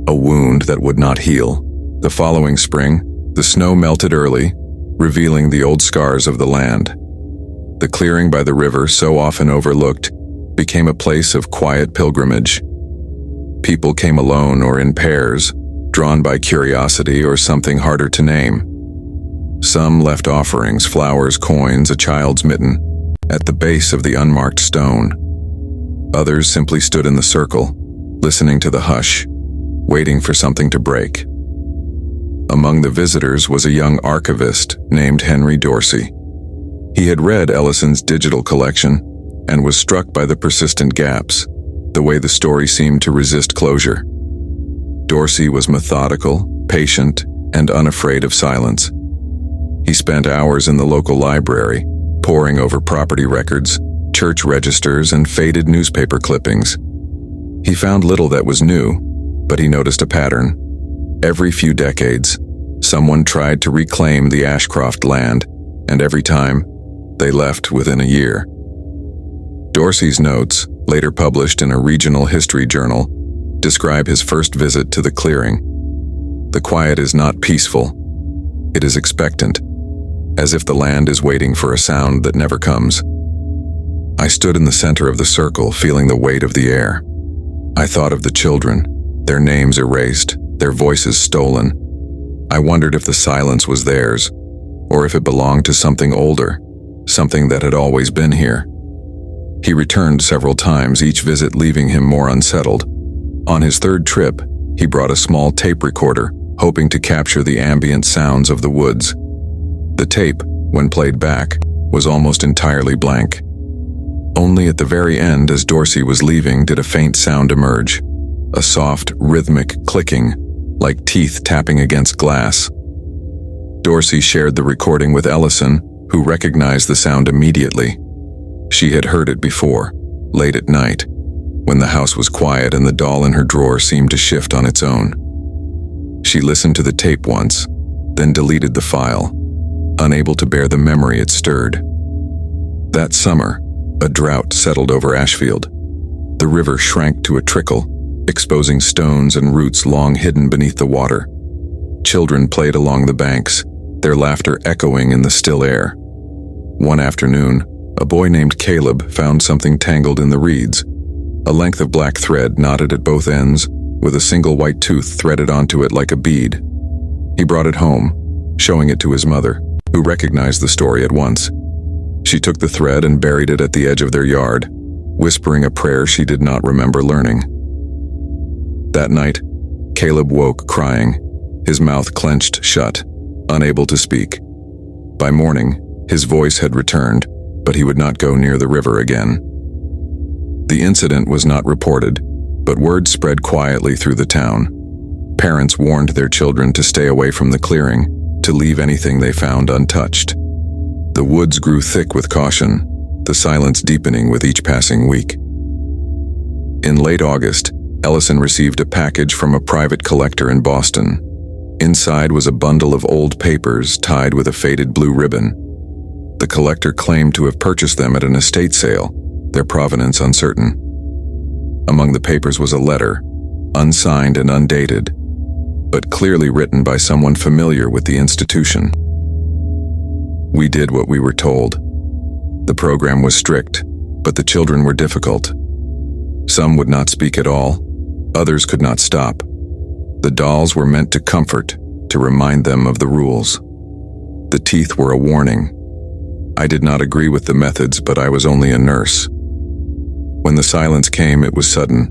a wound that would not heal. The following spring, the snow melted early, revealing the old scars of the land. The clearing by the river, so often overlooked, became a place of quiet pilgrimage. People came alone or in pairs, drawn by curiosity or something harder to name. Some left offerings, flowers, coins, a child's mitten, at the base of the unmarked stone. Others simply stood in the circle, listening to the hush, waiting for something to break. Among the visitors was a young archivist named Henry Dorsey. He had read Ellison's digital collection and was struck by the persistent gaps, the way the story seemed to resist closure. Dorsey was methodical, patient, and unafraid of silence. He spent hours in the local library, poring over property records, church registers, and faded newspaper clippings. He found little that was new, but he noticed a pattern. Every few decades, someone tried to reclaim the Ashcroft land, and every time, they left within a year. Dorsey's notes, later published in a regional history journal, describe his first visit to the clearing. The quiet is not peaceful. It is expectant, as if the land is waiting for a sound that never comes. I stood in the center of the circle, feeling the weight of the air. I thought of the children, their names erased, their voices stolen. I wondered if the silence was theirs, or if it belonged to something older, something that had always been here. He returned several times, each visit leaving him more unsettled. On his third trip, he brought a small tape recorder, hoping to capture the ambient sounds of the woods. The tape, when played back, was almost entirely blank. Only at the very end, as Dorsey was leaving, did a faint sound emerge, a soft, rhythmic clicking, like teeth tapping against glass. Dorsey shared the recording with Ellison, who recognized the sound immediately. She had heard it before, late at night, when the house was quiet and the doll in her drawer seemed to shift on its own. She listened to the tape once, then deleted the file, unable to bear the memory it stirred. That summer, a drought settled over Ashfield. The river shrank to a trickle, exposing stones and roots long hidden beneath the water. Children played along the banks, their laughter echoing in the still air. One afternoon, a boy named Caleb found something tangled in the reeds. A length of black thread knotted at both ends, with a single white tooth threaded onto it like a bead. He brought it home, showing it to his mother, who recognized the story at once. She took the thread and buried it at the edge of their yard, whispering a prayer she did not remember learning. That night, Caleb woke crying, his mouth clenched shut, unable to speak. By morning, his voice had returned, but he would not go near the river again. The incident was not reported, but word spread quietly through the town. Parents warned their children to stay away from the clearing, to leave anything they found untouched. The woods grew thick with caution, the silence deepening with each passing week. In late August, Ellison received a package from a private collector in Boston. Inside was a bundle of old papers tied with a faded blue ribbon. The collector claimed to have purchased them at an estate sale, their provenance uncertain. Among the papers was a letter, unsigned and undated, but clearly written by someone familiar with the institution. We did what we were told. The program was strict, but the children were difficult. Some would not speak at all, others could not stop. The dolls were meant to comfort, to remind them of the rules. The teeth were a warning. I did not agree with the methods, but I was only a nurse. When the silence came, it was sudden.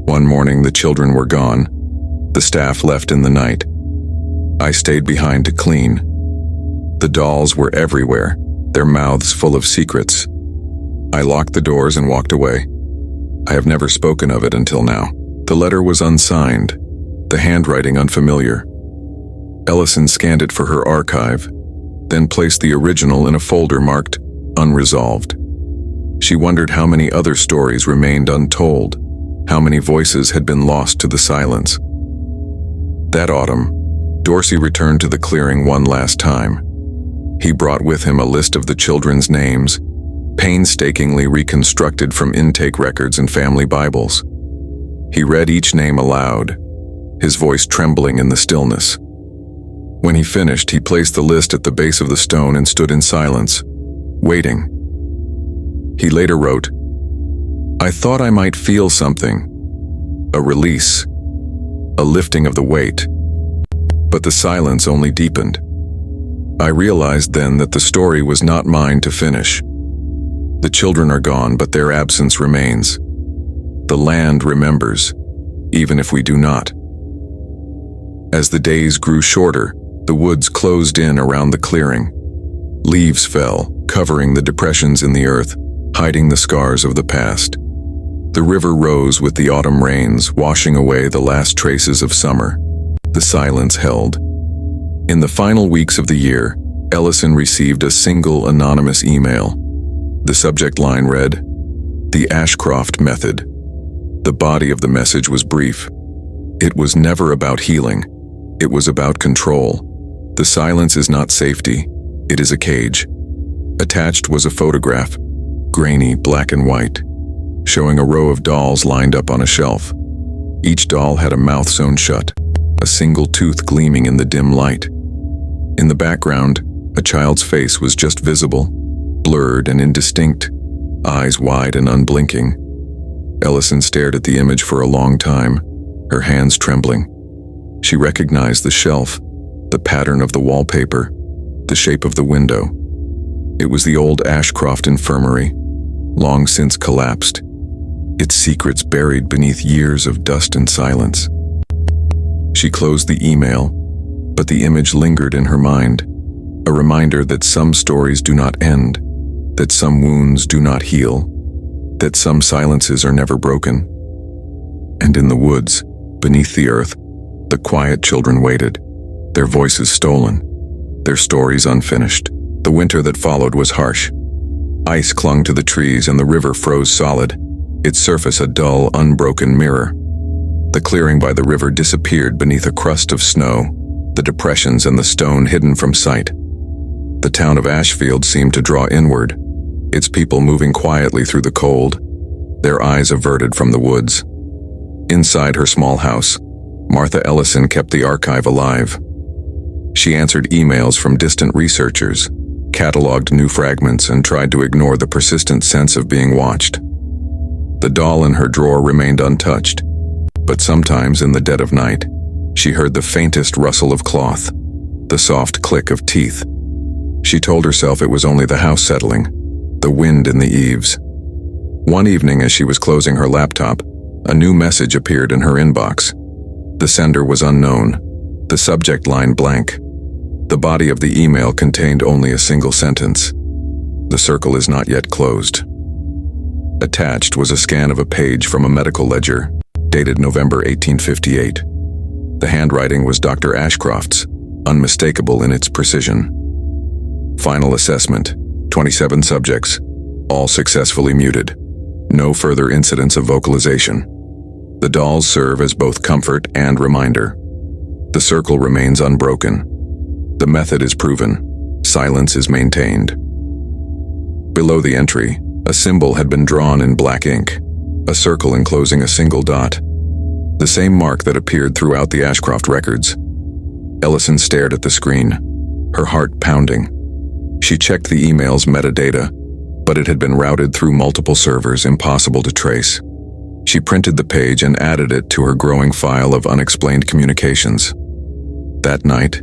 One morning, the children were gone. The staff left in the night. I stayed behind to clean. The dolls were everywhere, their mouths full of secrets. I locked the doors and walked away. I have never spoken of it until now. The letter was unsigned, the handwriting unfamiliar. Ellison scanned it for her archive, then placed the original in a folder marked unresolved. She wondered how many other stories remained untold, how many voices had been lost to the silence. That autumn, Dorsey returned to the clearing one last time. He brought with him a list of the children's names, painstakingly reconstructed from intake records and family Bibles. He read each name aloud, his voice trembling in the stillness. When he finished, he placed the list at the base of the stone and stood in silence, waiting. He later wrote, "I thought I might feel something, a release, a lifting of the weight, but the silence only deepened. I realized then that the story was not mine to finish. The children are gone, but their absence remains. The land remembers, even if we do not." As the days grew shorter, the woods closed in around the clearing. Leaves fell, covering the depressions in the earth, hiding the scars of the past. The river rose with the autumn rains, washing away the last traces of summer. The silence held. In the final weeks of the year, Ellison received a single anonymous email. The subject line read, "The Ashcroft Method." The body of the message was brief. It was never about healing. It was about control. The silence is not safety. It is a cage. Attached was a photograph, grainy black and white, showing a row of dolls lined up on a shelf. Each doll had a mouth sewn shut, a single tooth gleaming in the dim light. In the background, a child's face was just visible, blurred and indistinct, eyes wide and unblinking. Ellison stared at the image for a long time, her hands trembling. She recognized the shelf, the pattern of the wallpaper, the shape of the window. It was the old Ashcroft Infirmary, long since collapsed, its secrets buried beneath years of dust and silence. She closed the email, but the image lingered in her mind, a reminder that some stories do not end, that some wounds do not heal, that some silences are never broken. And in the woods, beneath the earth, the quiet children waited, their voices stolen, their stories unfinished. The winter that followed was harsh. Ice clung to the trees and the river froze solid, its surface a dull, unbroken mirror. The clearing by the river disappeared beneath a crust of snow, the depressions and the stone hidden from sight. The town of Ashfield seemed to draw inward, its people moving quietly through the cold, their eyes averted from the woods. Inside her small house, Martha Ellison kept the archive alive. She answered emails from distant researchers, cataloged new fragments, and tried to ignore the persistent sense of being watched. The doll in her drawer remained untouched, but sometimes in the dead of night, she heard the faintest rustle of cloth, the soft click of teeth. She told herself it was only the house settling, the wind in the eaves. One evening as she was closing her laptop, a new message appeared in her inbox. The sender was unknown, the subject line blank. The body of the email contained only a single sentence: "The circle is not yet closed." Attached was a scan of a page from a medical ledger, dated November 1858. The handwriting was Dr. Ashcroft's, unmistakable in its precision. Final assessment: 27 subjects, all successfully muted. No further incidents of vocalization. The dolls serve as both comfort and reminder. The circle remains unbroken. The method is proven. Silence is maintained. Below the entry, a symbol had been drawn in black ink, a circle enclosing a single dot, the same mark that appeared throughout the Ashcroft records. Ellison stared at the screen, her heart pounding. She checked the email's metadata, but it had been routed through multiple servers, impossible to trace. She printed the page and added it to her growing file of unexplained communications. That night,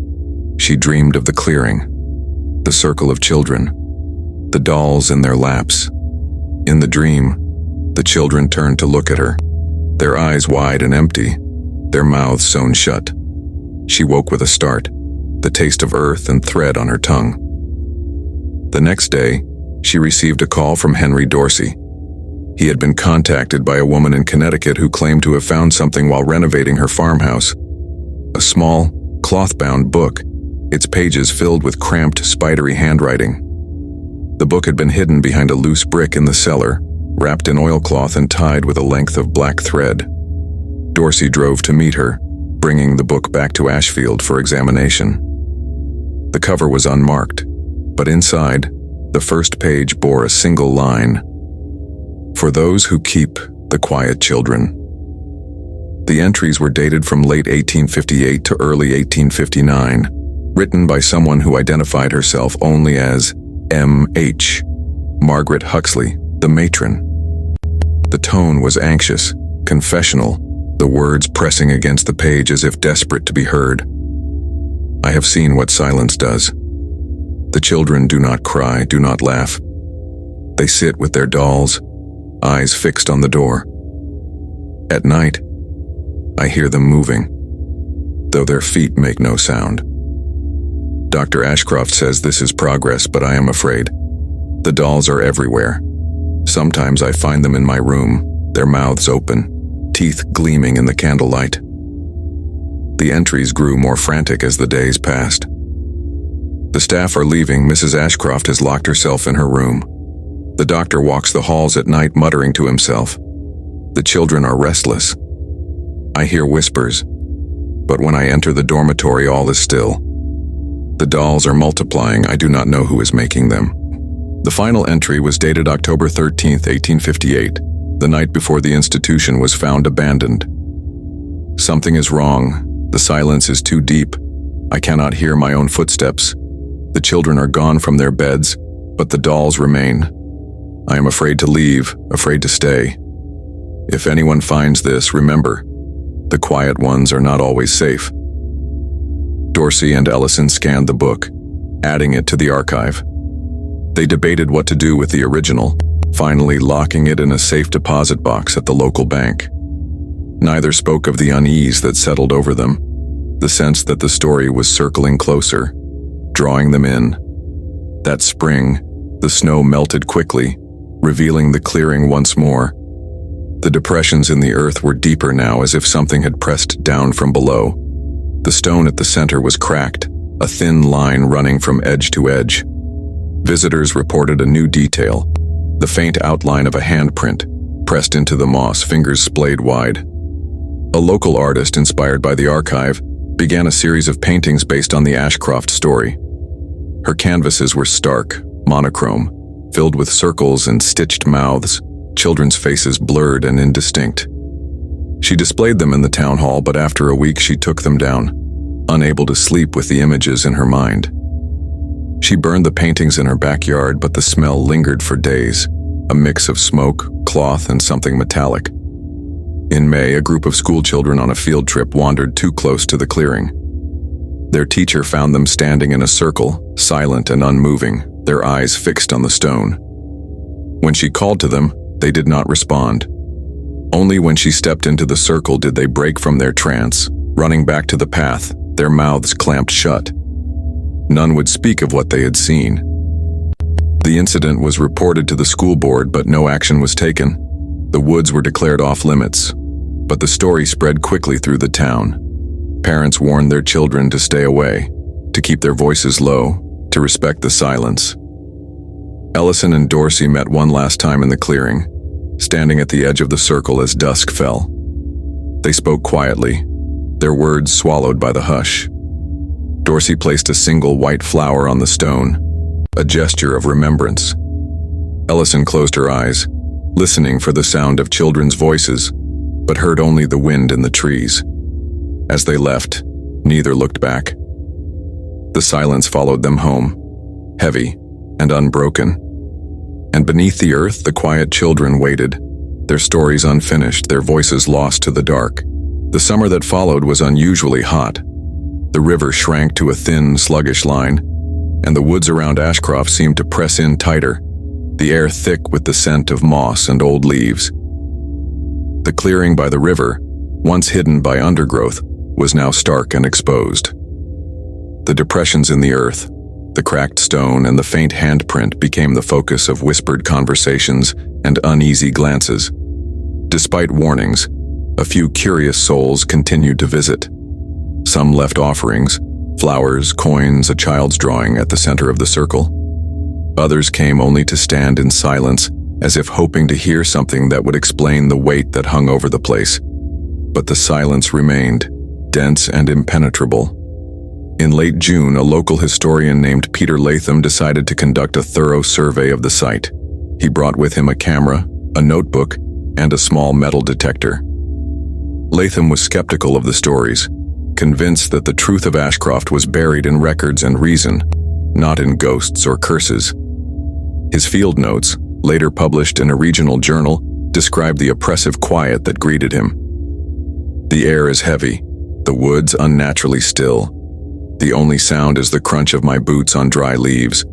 she dreamed of the clearing, the circle of children, the dolls in their laps. In the dream, the children turned to look at her, their eyes wide and empty, their mouths sewn shut. She woke with a start, the taste of earth and thread on her tongue. The next day, she received a call from Henry Dorsey. He had been contacted by a woman in Connecticut who claimed to have found something while renovating her farmhouse. A small, cloth-bound book, its pages filled with cramped, spidery handwriting. The book had been hidden behind a loose brick in the cellar, wrapped in oilcloth and tied with a length of black thread. Dorsey drove to meet her, bringing the book back to Ashfield for examination. The cover was unmarked, but inside, the first page bore a single line: "For those who keep the quiet children." The entries were dated from late 1858 to early 1859, written by someone who identified herself only as M.H., Margaret Huxley, the matron. The tone was anxious, confessional, the words pressing against the page as if desperate to be heard. "I have seen what silence does. The children do not cry, do not laugh. They sit with their dolls, eyes fixed on the door. At night, I hear them moving, though their feet make no sound. Dr. Ashcroft says this is progress, but I am afraid. The dolls are everywhere. Sometimes I find them in my room, their mouths open, teeth gleaming in the candlelight." The entries grew more frantic as the days passed. "The staff are leaving. Mrs. Ashcroft has locked herself in her room. The doctor walks the halls at night muttering to himself. The children are restless. I hear whispers, but when I enter the dormitory all is still. The dolls are multiplying. I do not know who is making them." The final entry was dated October 13th, 1858, the night before the institution was found abandoned. "Something is wrong. The silence is too deep. I cannot hear my own footsteps. The children are gone from their beds, but the dolls remain. I am afraid to leave, afraid to stay. If anyone finds this, remember, the quiet ones are not always safe." Dorsey and Ellison scanned the book, adding it to the archive. They debated what to do with the original, finally locking it in a safe deposit box at the local bank. Neither spoke of the unease that settled over them, the sense that the story was circling closer, drawing them in. That spring, the snow melted quickly, revealing the clearing once more. The depressions in the earth were deeper now, as if something had pressed down from below. The stone at the center was cracked, a thin line running from edge to edge. Visitors reported a new detail, the faint outline of a handprint, pressed into the moss, fingers splayed wide. A local artist, inspired by the archive, began a series of paintings based on the Ashcroft story. Her canvases were stark, monochrome, filled with circles and stitched mouths, children's faces blurred and indistinct. She displayed them in the town hall, but after a week she took them down, unable to sleep with the images in her mind. She burned the paintings in her backyard, but the smell lingered for days, a mix of smoke, cloth, and something metallic. In May, a group of schoolchildren on a field trip wandered too close to the clearing. Their teacher found them standing in a circle, silent and unmoving, their eyes fixed on the stone. When she called to them, they did not respond. Only when she stepped into the circle did they break from their trance, running back to the path, their mouths clamped shut. None would speak of what they had seen. The incident was reported to the school board, but no action was taken. The woods were declared off-limits, but the story spread quickly through the town. Parents warned their children to stay away, to keep their voices low, to respect the silence. Ellison and Dorsey met one last time in the clearing, standing at the edge of the circle as dusk fell. They spoke quietly, their words swallowed by the hush. Dorsey placed a single white flower on the stone, a gesture of remembrance. Ellison closed her eyes, listening for the sound of children's voices, but heard only the wind in the trees. As they left, neither looked back. The silence followed them home, heavy and unbroken. And beneath the earth, the quiet children waited, their stories unfinished, their voices lost to the dark. The summer that followed was unusually hot. The river shrank to a thin, sluggish line, and the woods around Ashcroft seemed to press in tighter, the air thick with the scent of moss and old leaves. The clearing by the river, once hidden by undergrowth, was now stark and exposed. The depressions in the earth, the cracked stone, and the faint handprint became the focus of whispered conversations and uneasy glances. Despite warnings, a few curious souls continued to visit. Some left offerings, flowers, coins, a child's drawing at the center of the circle. Others came only to stand in silence, as if hoping to hear something that would explain the weight that hung over the place. But the silence remained, dense and impenetrable. In late June, a local historian named Peter Latham decided to conduct a thorough survey of the site. He brought with him a camera, a notebook, and a small metal detector. Latham was skeptical of the stories, convinced that the truth of Ashcroft was buried in records and reason, not in ghosts or curses. His field notes, later published in a regional journal, described the oppressive quiet that greeted him. The air is heavy, the woods unnaturally still. The only sound is the crunch of my boots on dry leaves.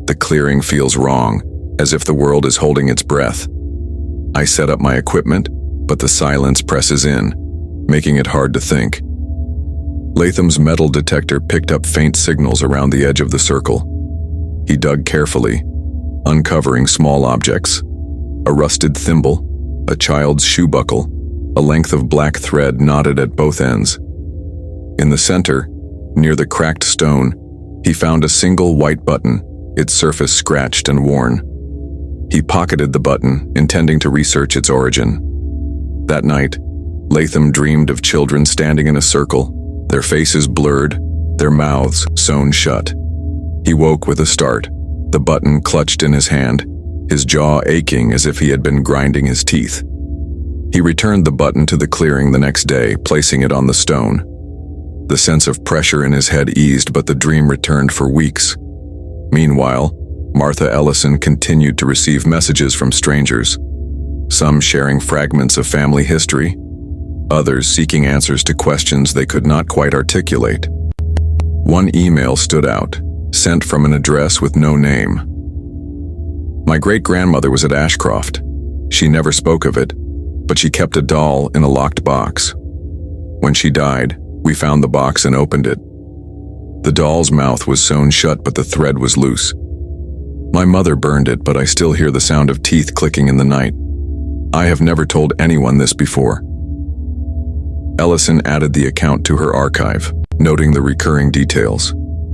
The clearing feels wrong, as if the world is holding its breath. I set up my equipment, but the silence presses in, making it hard to think. Latham's metal detector picked up faint signals around the edge of the circle. He dug carefully, uncovering small objects: a rusted thimble, a child's shoe buckle, a length of black thread knotted at both ends. In the center, near the cracked stone, he found a single white button, its surface scratched and worn. He pocketed the button, intending to research its origin. That night, Latham dreamed of children standing in a circle, their faces blurred, their mouths sewn shut. He woke with a start, the button clutched in his hand, his jaw aching as if he had been grinding his teeth. He returned the button to the clearing the next day, placing it on the stone. The sense of pressure in his head eased, but the dream returned for weeks. Meanwhile, Martha Ellison continued to receive messages from strangers, some sharing fragments of family history, others seeking answers to questions they could not quite articulate. One email stood out, sent from an address with no name. My great-grandmother was at Ashcroft. She never spoke of it, but she kept a doll in a locked box. When she died, we found the box and opened it. The doll's mouth was sewn shut, but the thread was loose. My mother burned it, but I still hear the sound of teeth clicking in the night. I have never told anyone this before. Ellison added the account to her archive, noting the recurring details: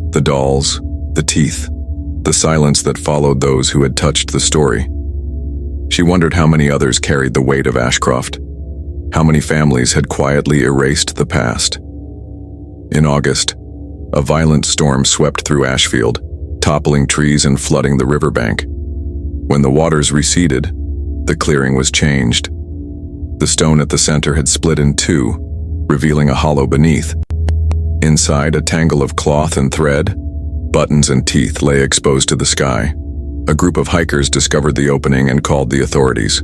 the dolls, the teeth, the silence that followed those who had touched the story. She wondered how many others carried the weight of Ashcroft, how many families had quietly erased the past. In August, a violent storm swept through Ashfield, toppling trees and flooding the riverbank. When the waters receded, the clearing was changed. The stone at the center had split in two, revealing a hollow beneath. Inside, a tangle of cloth and thread, buttons and teeth lay exposed to the sky. A group of hikers discovered the opening and called the authorities.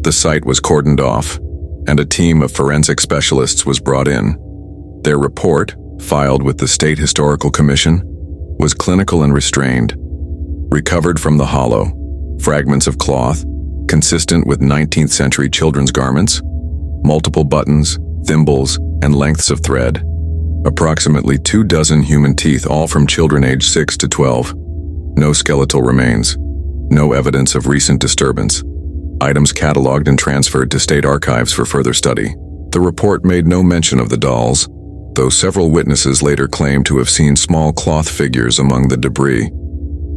The site was cordoned off, and a team of forensic specialists was brought in. Their report, filed with the State Historical Commission, was clinical and restrained. Recovered from the hollow, fragments of cloth, consistent with 19th century children's garments, multiple buttons, thimbles, and lengths of thread. Approximately 24 human teeth, all from children aged 6 to 12. No skeletal remains. No evidence of recent disturbance. Items cataloged and transferred to state archives for further study. The report made no mention of the dolls, though several witnesses later claimed to have seen small cloth figures among the debris.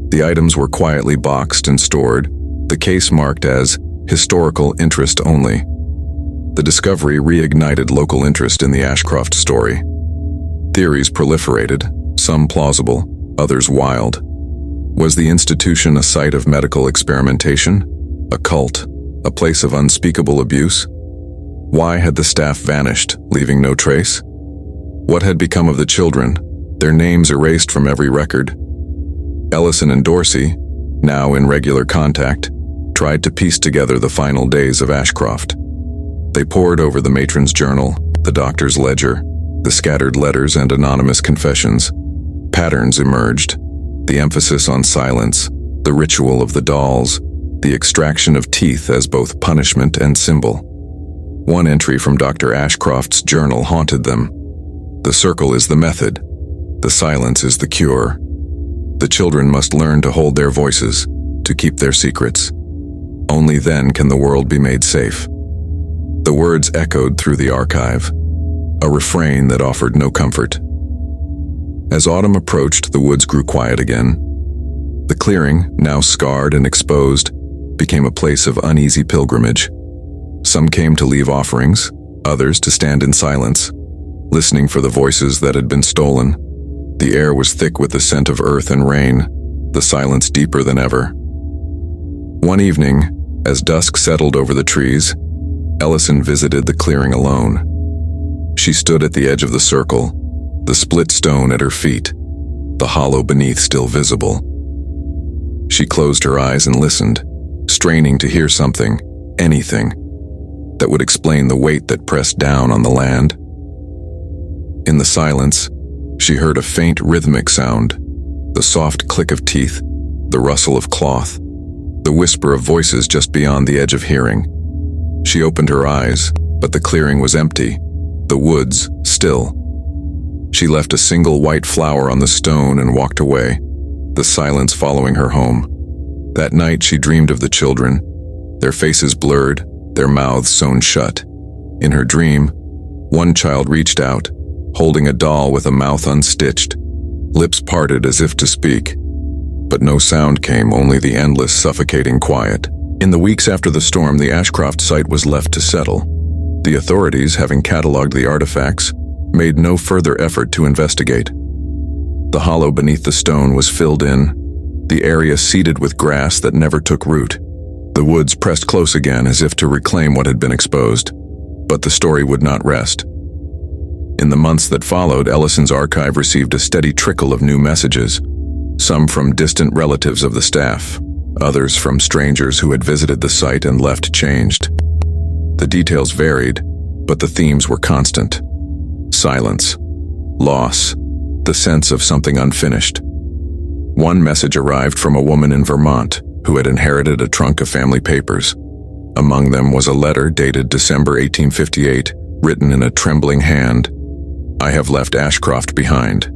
The items were quietly boxed and stored, the case marked as historical interest only. The discovery reignited local interest in the Ashcroft story. Theories proliferated, some plausible, others wild. Was the institution a site of medical experimentation? A cult? A place of unspeakable abuse? Why had the staff vanished, leaving no trace? What had become of the children, their names erased from every record? Ellison and Dorsey, now in regular contact, tried to piece together the final days of Ashcroft. They pored over the matron's journal, the doctor's ledger, the scattered letters and anonymous confessions. Patterns emerged, the emphasis on silence, the ritual of the dolls, the extraction of teeth as both punishment and symbol. One entry from Dr. Ashcroft's journal haunted them. The circle is the method. The silence is the cure. The children must learn to hold their voices, to keep their secrets. Only then can the world be made safe. The words echoed through the archive, a refrain that offered no comfort. As autumn approached, the woods grew quiet again. The clearing, now scarred and exposed, became a place of uneasy pilgrimage. Some came to leave offerings, others to stand in silence, listening for the voices that had been stolen. The air was thick with the scent of earth and rain, the silence deeper than ever. One evening, as dusk settled over the trees, Ellison visited the clearing alone. She stood at the edge of the circle, the split stone at her feet, the hollow beneath still visible. She closed her eyes and listened, straining to hear something, anything, that would explain the weight that pressed down on the land. In the silence, she heard a faint rhythmic sound, the soft click of teeth, the rustle of cloth, the whisper of voices just beyond the edge of hearing. She opened her eyes, but the clearing was empty, the woods still. She left a single white flower on the stone and walked away, the silence following her home. That night she dreamed of the children, their faces blurred, their mouths sewn shut. In her dream, one child reached out, holding a doll with a mouth unstitched, lips parted as if to speak. But no sound came, only the endless, suffocating quiet. In the weeks after the storm, the Ashcroft site was left to settle. The authorities, having catalogued the artifacts, made no further effort to investigate. The hollow beneath the stone was filled in, the area seeded with grass that never took root. The woods pressed close again as if to reclaim what had been exposed. But the story would not rest. In the months that followed, Ellison's archive received a steady trickle of new messages, some from distant relatives of the staff, others from strangers who had visited the site and left changed. The details varied, but the themes were constant. Silence, loss, the sense of something unfinished. One message arrived from a woman in Vermont who had inherited a trunk of family papers. Among them was a letter dated December 1858, written in a trembling hand. "I have left Ashcroft behind,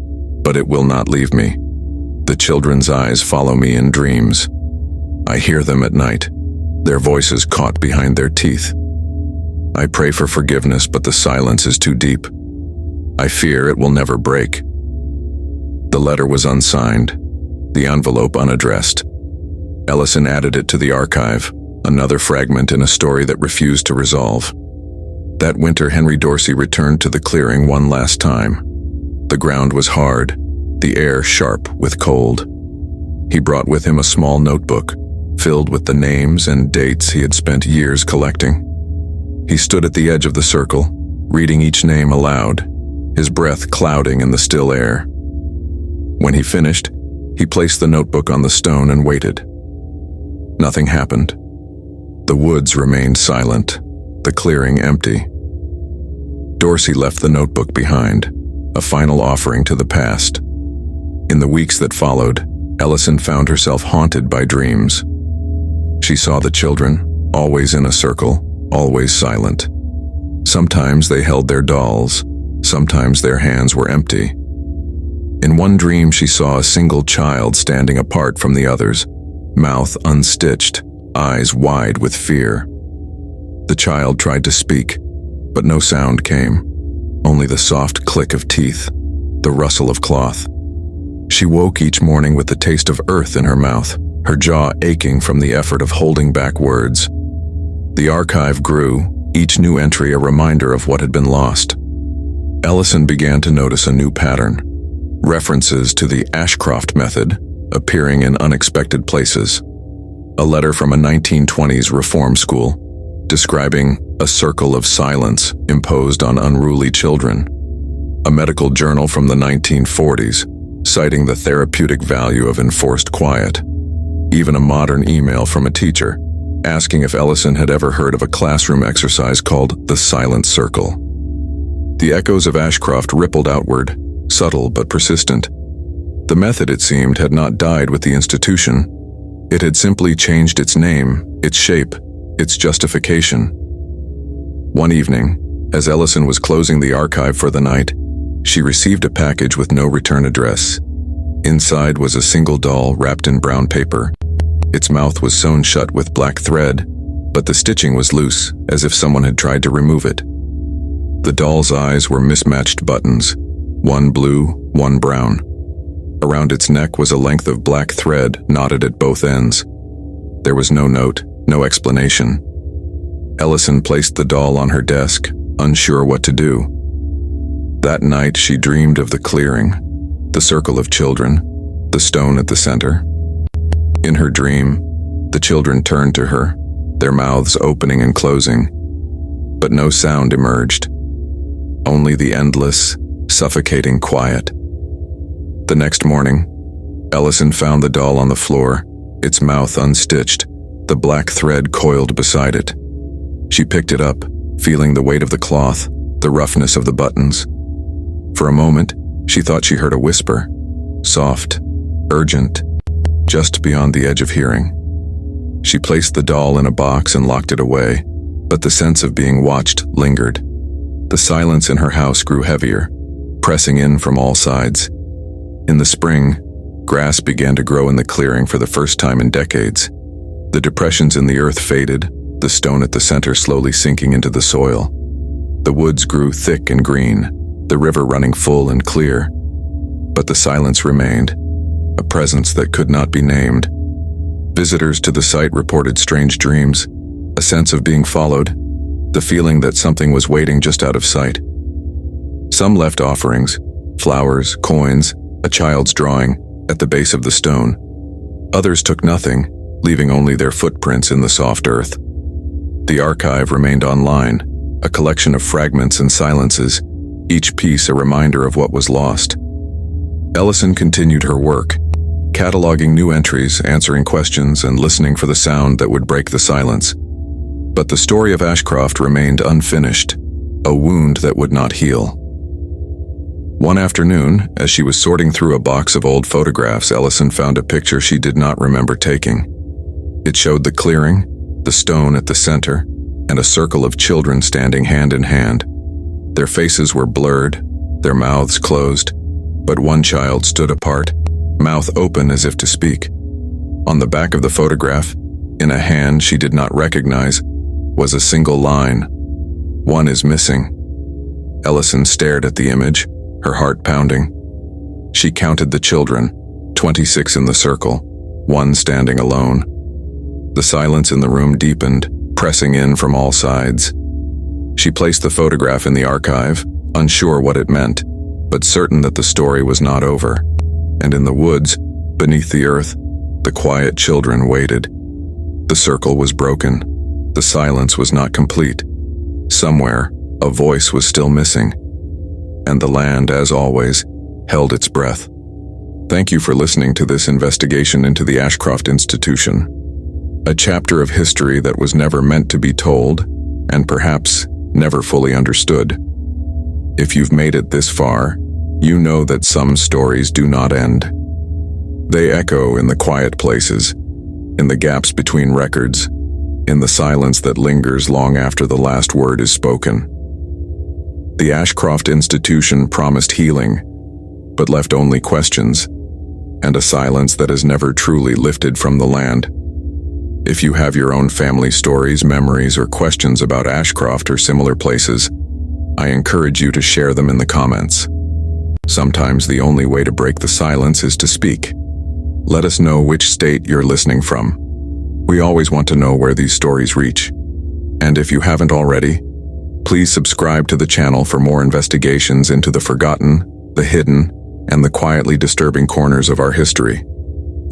but it will not leave me. The children's eyes follow me in dreams. I hear them at night, their voices caught behind their teeth. I pray for forgiveness, but the silence is too deep. I fear it will never break." The letter was unsigned, the envelope unaddressed. Ellison added it to the archive, another fragment in a story that refused to resolve. That winter, Henry Dorsey returned to the clearing one last time. The ground was hard, the air sharp with cold. He brought with him a small notebook, filled with the names and dates he had spent years collecting. He stood at the edge of the circle, reading each name aloud, his breath clouding in the still air. When he finished, he placed the notebook on the stone and waited. Nothing happened. The woods remained silent, the clearing empty. Dorsey left the notebook behind, a final offering to the past. In the weeks that followed, Ellison found herself haunted by dreams. She saw the children, always in a circle, always silent. Sometimes they held their dolls, sometimes their hands were empty. In one dream, she saw a single child standing apart from the others, mouth unstitched, eyes wide with fear. The child tried to speak, but no sound came, only the soft click of teeth, the rustle of cloth. She woke each morning with the taste of earth in her mouth, her jaw aching from the effort of holding back words. The archive grew, each new entry a reminder of what had been lost. Ellison began to notice a new pattern. References to the Ashcroft method appearing in unexpected places. A letter from a 1920s reform school describing a circle of silence imposed on unruly children. A medical journal from the 1940s citing the therapeutic value of enforced quiet. Even a modern email from a teacher asking if Ellison had ever heard of a classroom exercise called the silent circle. The echoes of Ashcroft rippled outward, subtle but persistent. The method, it seemed, had not died with the institution. It had simply changed its name, its shape, its justification. One evening, as Ellison was closing the archive for the night, she received a package with no return address. Inside was a single doll wrapped in brown paper. Its mouth was sewn shut with black thread, but the stitching was loose, as if someone had tried to remove it. The doll's eyes were mismatched buttons, one blue, one brown. Around its neck was a length of black thread knotted at both ends. There was no note, no explanation. Ellison placed the doll on her desk, unsure what to do. That night she dreamed of the clearing, the circle of children, the stone at the center. In her dream, the children turned to her, their mouths opening and closing, but no sound emerged. Only the endless, suffocating quiet. The next morning, Ellison found the doll on the floor, its mouth unstitched, the black thread coiled beside it. She picked it up, feeling the weight of the cloth, the roughness of the buttons. For a moment, she thought she heard a whisper, soft, urgent, just beyond the edge of hearing. She placed the doll in a box and locked it away, but the sense of being watched lingered. The silence in her house grew heavier, pressing in from all sides. In the spring, grass began to grow in the clearing for the first time in decades. The depressions in the earth faded, the stone at the center slowly sinking into the soil. The woods grew thick and green, the river running full and clear. But the silence remained, a presence that could not be named. Visitors to the site reported strange dreams, a sense of being followed, the feeling that something was waiting just out of sight. Some left offerings, flowers, coins, a child's drawing, at the base of the stone. Others took nothing, leaving only their footprints in the soft earth. The archive remained online, a collection of fragments and silences, each piece a reminder of what was lost. Ellison continued her work, cataloging new entries, answering questions, and listening for the sound that would break the silence. But the story of Ashcroft remained unfinished, a wound that would not heal. One afternoon, as she was sorting through a box of old photographs, Ellison found a picture she did not remember taking. It showed the clearing, the stone at the center, and a circle of children standing hand in hand. Their faces were blurred, their mouths closed, but one child stood apart, mouth open as if to speak. On the back of the photograph, in a hand she did not recognize, was a single line, "One is missing." Ellison stared at the image, her heart pounding. She counted the children, 26 in the circle, one standing alone. The silence in the room deepened, pressing in from all sides. She placed the photograph in the archive, unsure what it meant, but certain that the story was not over. And in the woods, beneath the earth, the quiet children waited. The circle was broken. The silence was not complete. Somewhere, a voice was still missing. And the land, as always, held its breath. Thank you for listening to this investigation into the Ashcroft Institution. A chapter of history that was never meant to be told, and perhaps never fully understood. If you've made it this far, you know that some stories do not end. They echo in the quiet places, in the gaps between records, in the silence that lingers long after the last word is spoken. The Ashcroft Institution promised healing, but left only questions, and a silence that has never truly lifted from the land. If you have your own family stories, memories, or questions about Ashcroft or similar places, I encourage you to share them in the comments. Sometimes the only way to break the silence is to speak. Let us know which state you're listening from. We always want to know where these stories reach. And if you haven't already, please subscribe to the channel for more investigations into the forgotten, the hidden, and the quietly disturbing corners of our history.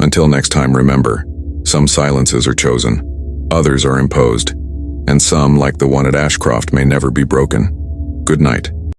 Until next time, remember, some silences are chosen, others are imposed, and some, like the one at Ashcroft, may never be broken. Good night.